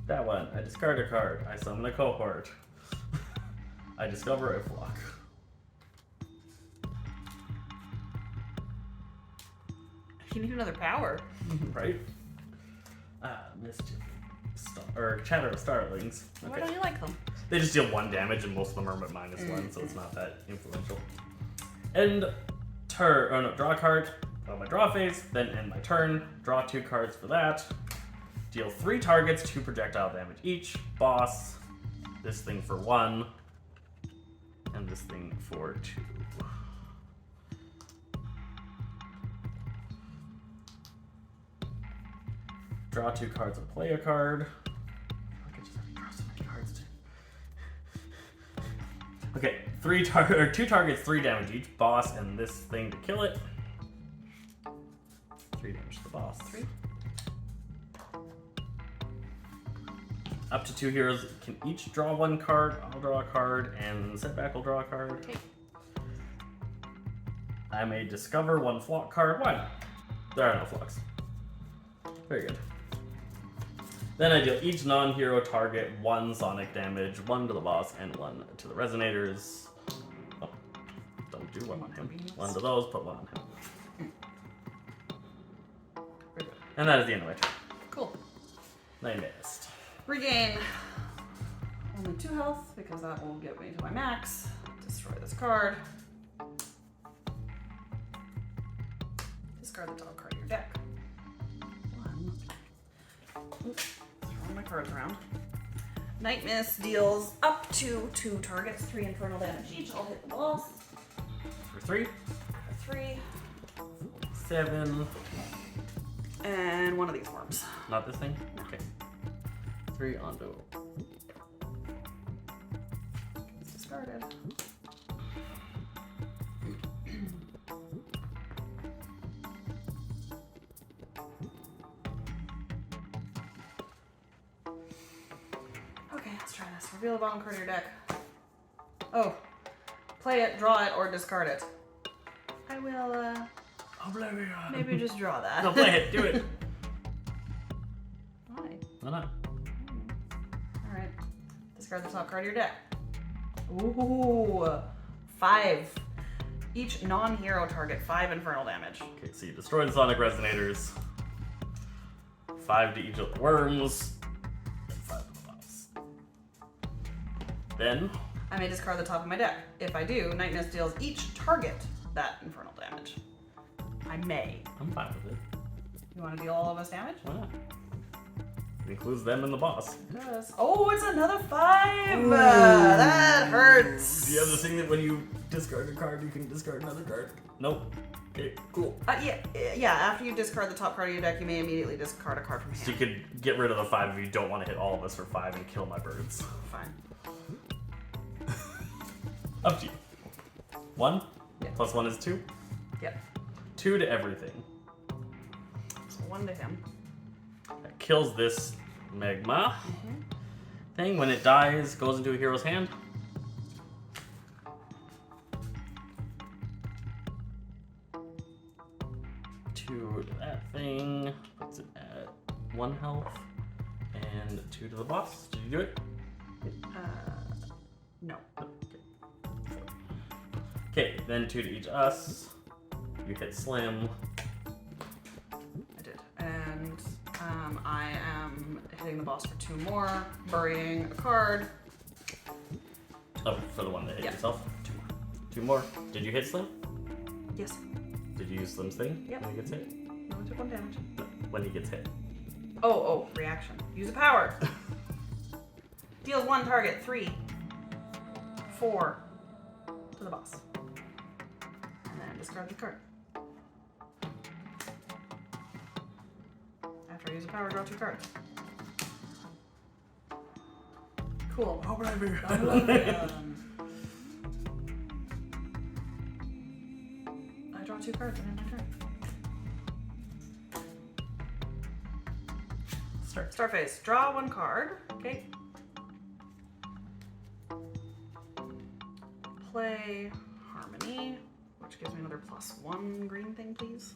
Speaker 1: That one. I discard a card. I summon a cohort. I discover a flock.
Speaker 2: You need another power.
Speaker 1: Right? Mischief. Or Chatter of Starlings. Okay.
Speaker 2: Why don't you like them?
Speaker 1: They just deal 1 damage, and most of them are at -1, so it's not that influential. End turn. Oh no, draw a card on my draw phase, then end my turn. Draw 2 cards for that. Deal 3 targets, 2 projectile damage each. Boss. This thing for 1. And this thing for 2. Draw 2 cards and play a card. I could just draw so many cards too. Okay, 2 targets, 3 damage each. Boss and this thing to kill it. 3 damage to the boss.
Speaker 2: 3.
Speaker 1: Up to 2 heroes can each draw 1 card. I'll draw a card, and Setback will draw a card.
Speaker 2: Okay.
Speaker 1: I may discover 1 flock card. Why not? There are no flocks. Very good. Then I deal each non-hero target 1 sonic damage, 1 to the boss and 1 to the resonators. Oh, don't do 1 on him. 1 to those, put 1 on him. And that is the end of my turn.
Speaker 2: Cool.
Speaker 1: I missed.
Speaker 2: Regain only 2 health because that will get me to my max. Destroy this card. Discard the top card of your deck. 1. Oops. Throwing my cards around. Night Mist deals up to 2 targets, 3 infernal damage each. I'll hit the boss.
Speaker 1: For 3.
Speaker 2: 3.
Speaker 1: 7.
Speaker 2: And 1 of these worms.
Speaker 1: Not this thing? Okay. 3 onto.
Speaker 2: It's discarded. Okay, let's try this. Reveal the bottom card of your deck. Oh. Play it, draw it, or discard it. I will,
Speaker 1: Oblivion.
Speaker 2: maybe just draw that.
Speaker 1: No, play it. Do it.
Speaker 2: Why?
Speaker 1: Why not?
Speaker 2: Alright. Discard the top card of your deck. Ooh. 5. Each non-hero target 5 infernal damage.
Speaker 1: Okay, so you destroy the sonic resonators. 5 to each of the worms. And 5 to the boss. Then
Speaker 2: I may discard the top of my deck. If I do, Nightness deals each target that infernal damage. I may.
Speaker 1: I'm fine with it.
Speaker 2: You want to deal all of us damage?
Speaker 1: Why not? It includes them and the boss.
Speaker 2: It does. Oh, it's another 5! That hurts.
Speaker 1: Do you have the thing that when you discard a card, you can discard another card? Nope. Okay, cool.
Speaker 2: Yeah, after you discard the top card of your deck, you may immediately discard a card from hand.
Speaker 1: So you could get rid of the 5 if you don't want to hit all of us for 5 and kill my birds.
Speaker 2: Fine.
Speaker 1: Up to you. 1?
Speaker 2: Yeah.
Speaker 1: Plus 1 is 2?
Speaker 2: Yep.
Speaker 1: 2 to everything.
Speaker 2: So 1 to him.
Speaker 1: That kills this magma thing. When it dies, goes into a hero's hand. 2 to that thing. Puts it at 1 health. And 2 to the boss. Did you do it?
Speaker 2: No.
Speaker 1: Okay, then 2 to each us. You hit Slim.
Speaker 2: I did. And I am hitting the boss for 2 more, burying a card.
Speaker 1: Oh, for the one that hit
Speaker 2: Yeah.
Speaker 1: yourself.
Speaker 2: 2 more.
Speaker 1: 2 more. Did you hit Slim?
Speaker 2: Yes.
Speaker 1: Did you use Slim's thing
Speaker 2: Yep.
Speaker 1: when he gets hit?
Speaker 2: No, I took 1 damage.
Speaker 1: No, when he gets hit.
Speaker 2: Oh, reaction. Use a power. Deals 1 target, 3, 4 to the boss. And then discard the card. After I use a power, draw 2 cards. Cool.
Speaker 1: Oh, baby.
Speaker 2: I love it. I draw 2 cards and end my turn. Start phase. Draw 1 card. Okay. Play Harmony, which gives me another +1 green thing, please.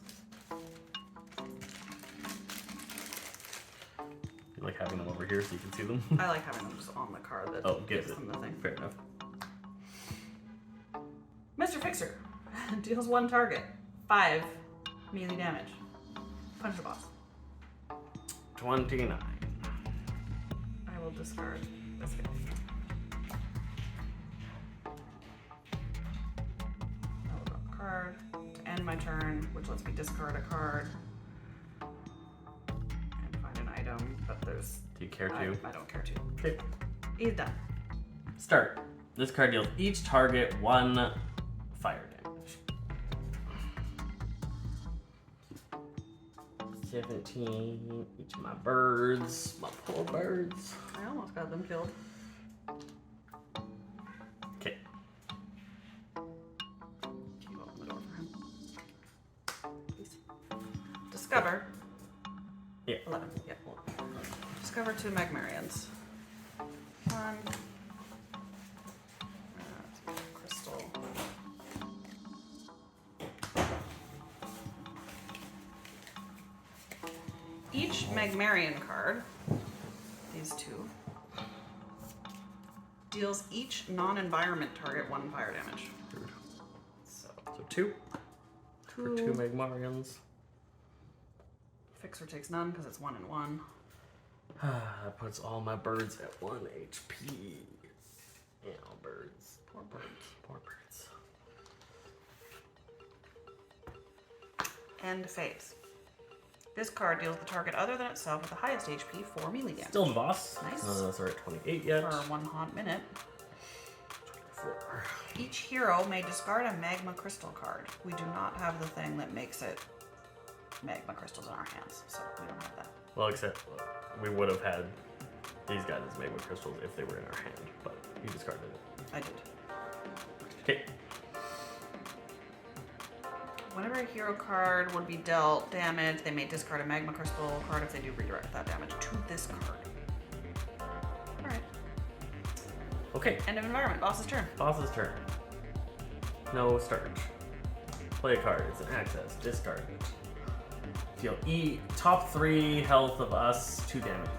Speaker 1: You like having them over here so you can see them?
Speaker 2: I like having them just on the card that
Speaker 1: gives
Speaker 2: gives
Speaker 1: it.
Speaker 2: them the thing.
Speaker 1: Fair enough.
Speaker 2: Mr. Fixer deals 1 target, 5 melee damage. Punch the boss.
Speaker 1: 29.
Speaker 2: I will discard this guy. I will draw a card to end my turn, which lets me discard a card and find an item, but there's...
Speaker 1: Do you care to?
Speaker 2: I don't care to.
Speaker 1: Okay.
Speaker 2: He's done.
Speaker 1: Start. This card deals each target 1 fire damage. 17. Each of my birds. My poor birds.
Speaker 2: I almost got them killed.
Speaker 1: Okay.
Speaker 2: Can you open the door for him? Please. Discover.
Speaker 1: Yeah.
Speaker 2: 11. Yeah. Discover 2 Magmarians. 1. Crystal. Each Magmarian card, these 2, deals each non-environment target 1 fire damage. So
Speaker 1: 2 for 2 Magmarians.
Speaker 2: Fixer takes none because it's 1 and 1.
Speaker 1: That puts all my birds at 1 HP. Yeah, birds.
Speaker 2: Poor birds.
Speaker 1: Poor birds.
Speaker 2: End phase. This card deals the target other than itself with the highest HP 4 melee damage.
Speaker 1: Still the boss.
Speaker 2: Nice.
Speaker 1: None of us are at 28 yet.
Speaker 2: For 1 hot minute.
Speaker 1: 4.
Speaker 2: Each hero may discard a magma crystal card. We do not have the thing that makes it magma crystals in our hands, so we don't have that.
Speaker 1: Well, except we would have had these guys as magma crystals if they were in our hand, but you discarded it.
Speaker 2: I did.
Speaker 1: Okay.
Speaker 2: Whenever a hero card would be dealt damage, they may discard a magma crystal card. If they do, redirect that damage to this card. Alright.
Speaker 1: Okay.
Speaker 2: End of environment. Boss's turn.
Speaker 1: Boss's turn. No start. Play a card. It's an access. Discard it. Deal top 3 health of us 2 damage.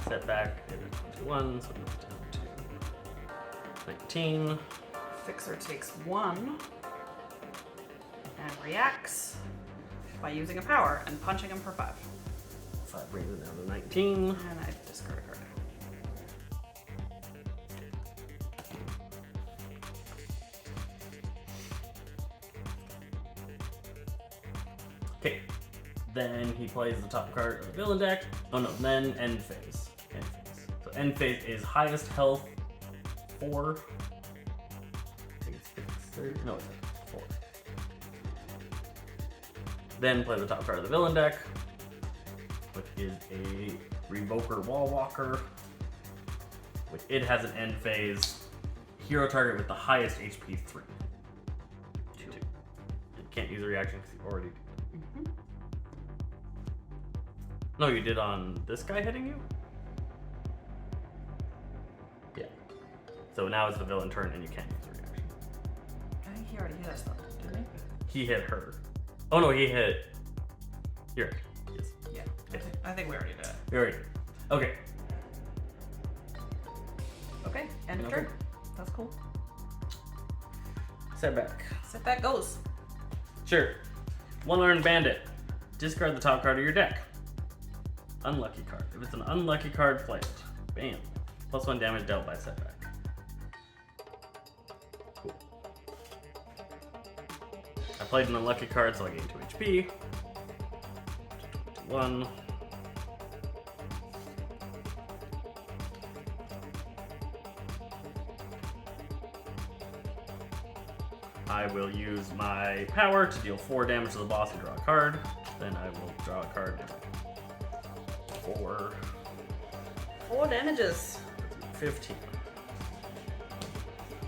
Speaker 1: Set back at 21, so it goes down to 19.
Speaker 2: Fixer takes 1 and reacts by using a power and punching him for 5.
Speaker 1: 5 brings it down to 19.
Speaker 2: And I discard a card.
Speaker 1: Then he plays the top card of the villain deck. Oh no, then end phase. End phase. So end phase is highest health 4. I think it's 30. No, it's 4. Then play the top card of the villain deck, which is a Revoker Wall Walker, which it has an end phase. Hero target with the highest HP 3. 2. You can't use a reaction because you already did.
Speaker 2: Mm-hmm.
Speaker 1: No, you did on this guy hitting you? Yeah. So now it's the villain turn and you can't use a reaction.
Speaker 2: I think he already hit us though, didn't
Speaker 1: He hit her. Oh no, he hit. Here. Yes.
Speaker 2: he? Yeah.
Speaker 1: Yes.
Speaker 2: I think we already did it.
Speaker 1: We already did. Okay.
Speaker 2: Okay, end of
Speaker 1: Okay.
Speaker 2: turn. That's cool.
Speaker 1: Setback.
Speaker 2: Setback goes.
Speaker 1: Sure. One-Armed Bandit. Discard the top card of your deck. Unlucky card. If it's an unlucky card, play it. Bam. +1 damage dealt by setback. Cool. I played an unlucky card, so I gain 2 HP. 1. I will use my power to deal 4 damage to the boss and draw a card. Then I will draw a card. 4.
Speaker 2: 4 damages.
Speaker 1: 15.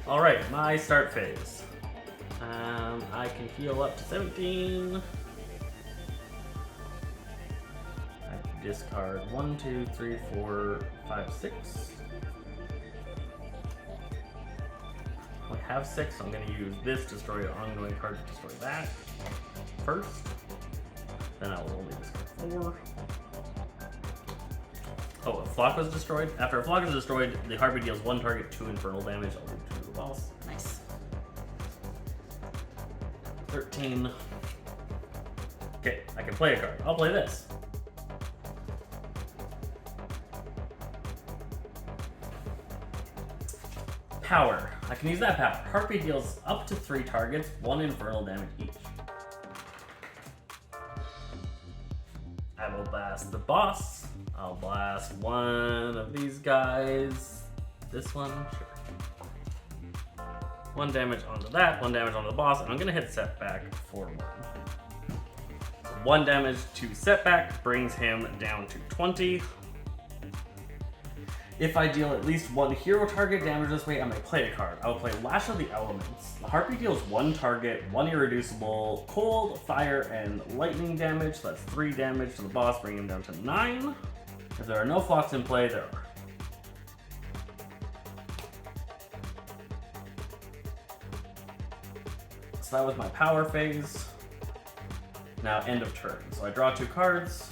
Speaker 1: Alright, my start phase. I can heal up to 17. I can discard 1, 2, 3, 4, 5, 6. I have 6, so I'm going to use this to destroy an ongoing card to destroy that first. Then I will only discard 4. Oh, a flock was destroyed. After a flock is destroyed, the harpy deals 1 target 2 infernal damage. I'll do 2 to the boss.
Speaker 2: Nice.
Speaker 1: 13. Okay, I can play a card. I'll play this. Power. I can use that power. Harpy deals up to 3 targets, 1 infernal damage each. I will blast the boss. I'll blast one of these guys. This one? Sure. 1 damage onto that, 1 damage onto the boss, and I'm gonna hit setback for 1. 1 damage to setback brings him down to 20. If I deal at least 1 hero target damage this way, I may play a card. I will play Lash of the Elements. The Harpy deals 1 target, 1 irreducible cold, fire, and lightning damage. So that's 3 damage to the boss, bringing him down to 9. If there are no flocks in play, there are. So that was my power phase. Now end of turn. So I draw 2 cards.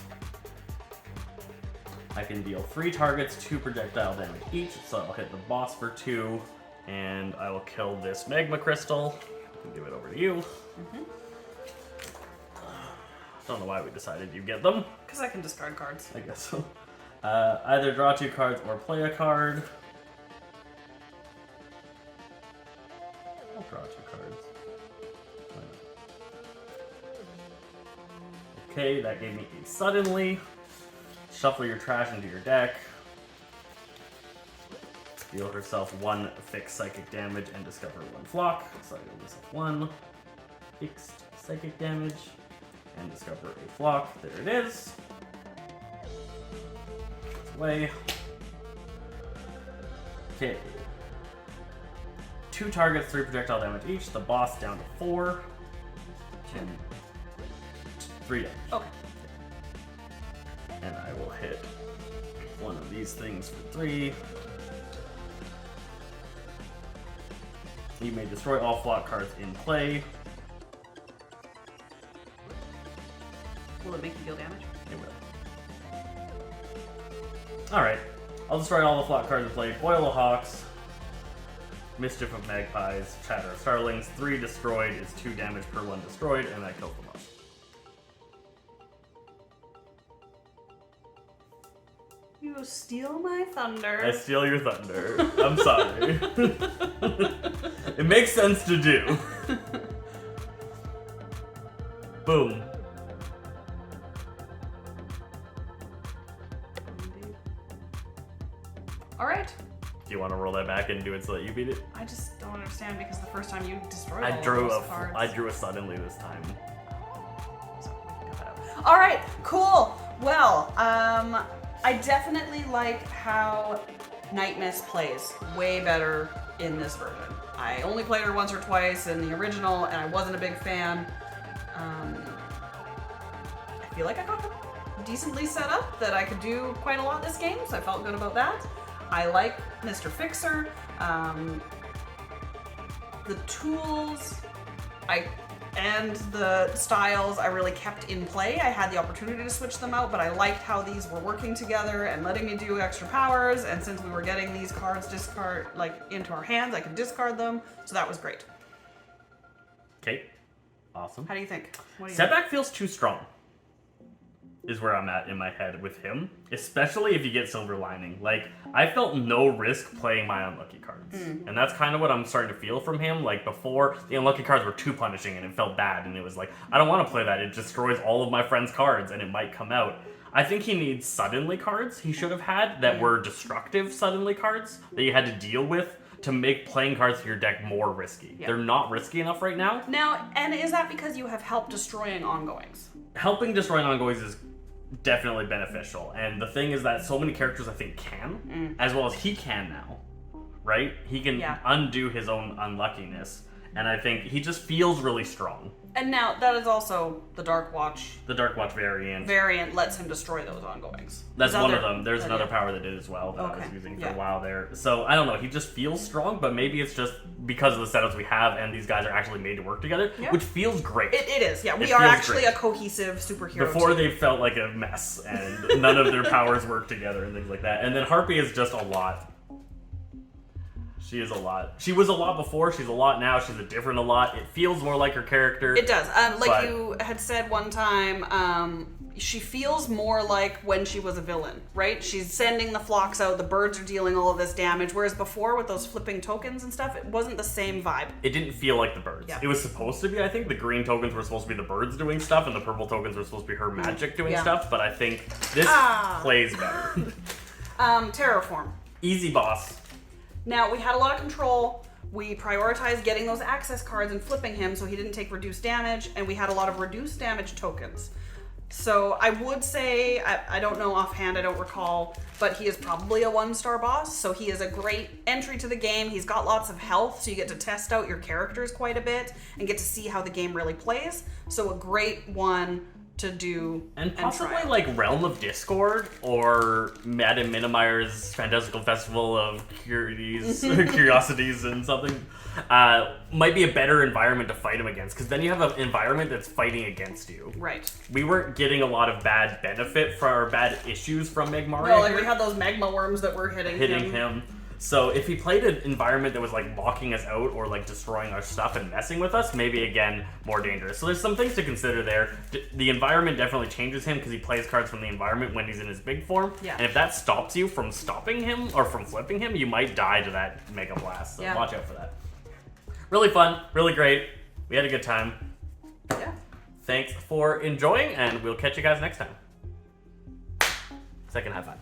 Speaker 1: I can deal 3 targets, 2 projectile damage each, so I'll hit the boss for 2, and I will kill this magma crystal. I can give it over to you. Don't know why we decided you get them.
Speaker 2: Because I can discard cards.
Speaker 1: I guess so. Either draw 2 cards or play a card. I'll draw 2 cards. Why not? Okay, that gave me a suddenly. Shuffle your trash into your deck. Deal herself 1 fixed psychic damage and discover 1 flock. So I deal myself 1 fixed psychic damage and discover a flock. There it is. This way. Okay. 2 targets, 3 projectile damage each. The boss down to 4. And 3 damage.
Speaker 2: Okay.
Speaker 1: And I will hit one of these things for 3. You may destroy all flock cards in play.
Speaker 2: Will it make you deal damage?
Speaker 1: It will. Alright. I'll destroy all the flock cards in play. Boil of Hawks. Mischief of Magpies. Chatter of Starlings. 3 destroyed is 2 damage per 1 destroyed, and I kill them all.
Speaker 2: You steal my thunder.
Speaker 1: I steal your thunder. I'm sorry. It makes sense to do. Boom.
Speaker 2: All right.
Speaker 1: Do you want to roll that back and do it so that you beat it?
Speaker 2: I just don't understand because the first time you destroyed
Speaker 1: I
Speaker 2: all
Speaker 1: drew
Speaker 2: those cards.
Speaker 1: I drew a suddenly this time.
Speaker 2: So we can cut that out. All right, cool. Well, I definitely like how Night Mist plays way better in this version. I only played her once or twice in the original, and I wasn't a big fan. I feel like I got her decently set up that I could do quite a lot this game, so I felt good about that. I like Mr. Fixer. The tools and the styles I really kept in play. I had the opportunity to switch them out, but I liked how these were working together and letting me do extra powers. And since we were getting these cards into our hands, I could discard them. So that was great.
Speaker 1: Okay, awesome.
Speaker 2: How do you think? What do you
Speaker 1: Setback feels too strong. Is where I'm at in my head with him, especially if you get Silver Lining. Like, I felt no risk playing my unlucky cards. And that's kind of what I'm starting to feel from him. Like, before, the unlucky cards were too punishing and it felt bad, and it was like, I don't want to play that. It destroys all of my friends' cards and it might come out. I think he needs suddenly cards he should have had that were destructive suddenly cards that you had to deal with to make playing cards in your deck more risky.
Speaker 2: Yeah.
Speaker 1: They're not risky enough right now.
Speaker 2: Now, and is that because you have help destroying ongoings?
Speaker 1: Helping destroying ongoings is definitely beneficial, and the thing is that so many characters I think can, as well as he can now, right? He can undo his own unluckiness, and I think he just feels really strong.
Speaker 2: And now that is also the Darkwatch.
Speaker 1: The Darkwatch variant.
Speaker 2: Variant lets him destroy those ongoings.
Speaker 1: That's one of them. There's another power that did as well that I was using for a while there. So I don't know. He just feels strong, but maybe it's just because of the setups we have, and these guys are actually made to work together, which feels great.
Speaker 2: It is. Yeah, we are actually a cohesive superhero.
Speaker 1: Before
Speaker 2: team.
Speaker 1: they felt like a mess, and none of their powers worked together and things like that. And then Harpy is just a lot. She is a lot. She was a lot before, she's a lot now, she's a different a lot. It feels more like her character.
Speaker 2: It does. Like you had said one time, she feels more like when she was a villain, right? She's sending the flocks out, the birds are dealing all of this damage, whereas before with those flipping tokens and stuff, it wasn't the same vibe.
Speaker 1: It didn't feel like the birds.
Speaker 2: Yeah.
Speaker 1: It was supposed to be, I think. The green tokens were supposed to be the birds doing stuff, and the purple tokens were supposed to be her magic doing stuff, but I think this plays better.
Speaker 2: Terrorform.
Speaker 1: Easy boss.
Speaker 2: Now, we had a lot of control. We prioritized getting those access cards and flipping him so he didn't take reduced damage, and we had a lot of reduced damage tokens. So I would say, I don't know offhand, I don't recall, but he is probably a 1-star boss, so he is a great entry to the game. He's got lots of health, so you get to test out your characters quite a bit and get to see how the game really plays. So a great one to do
Speaker 1: and possibly
Speaker 2: try.
Speaker 1: like Realm of Discord or Madame Minimeyer's Fantastical Festival of Curiosities and something might be a better environment to fight him against, because then you have an environment that's fighting against you.
Speaker 2: Right.
Speaker 1: We weren't getting a lot of bad benefit or bad issues from Magmar.
Speaker 2: No, like we had those magma worms that were hitting
Speaker 1: him. So if he played an environment that was like locking us out or like destroying our stuff and messing with us, maybe again more dangerous. So there's some things to consider there. The environment definitely changes him because he plays cards from the environment when he's in his big form.
Speaker 2: Yeah.
Speaker 1: And if that stops you from stopping him or from flipping him, you might die to that Mega Blast. So watch out for that. Really fun, really great. We had a good time.
Speaker 2: Yeah.
Speaker 1: Thanks for enjoying, and we'll catch you guys next time. Second high five.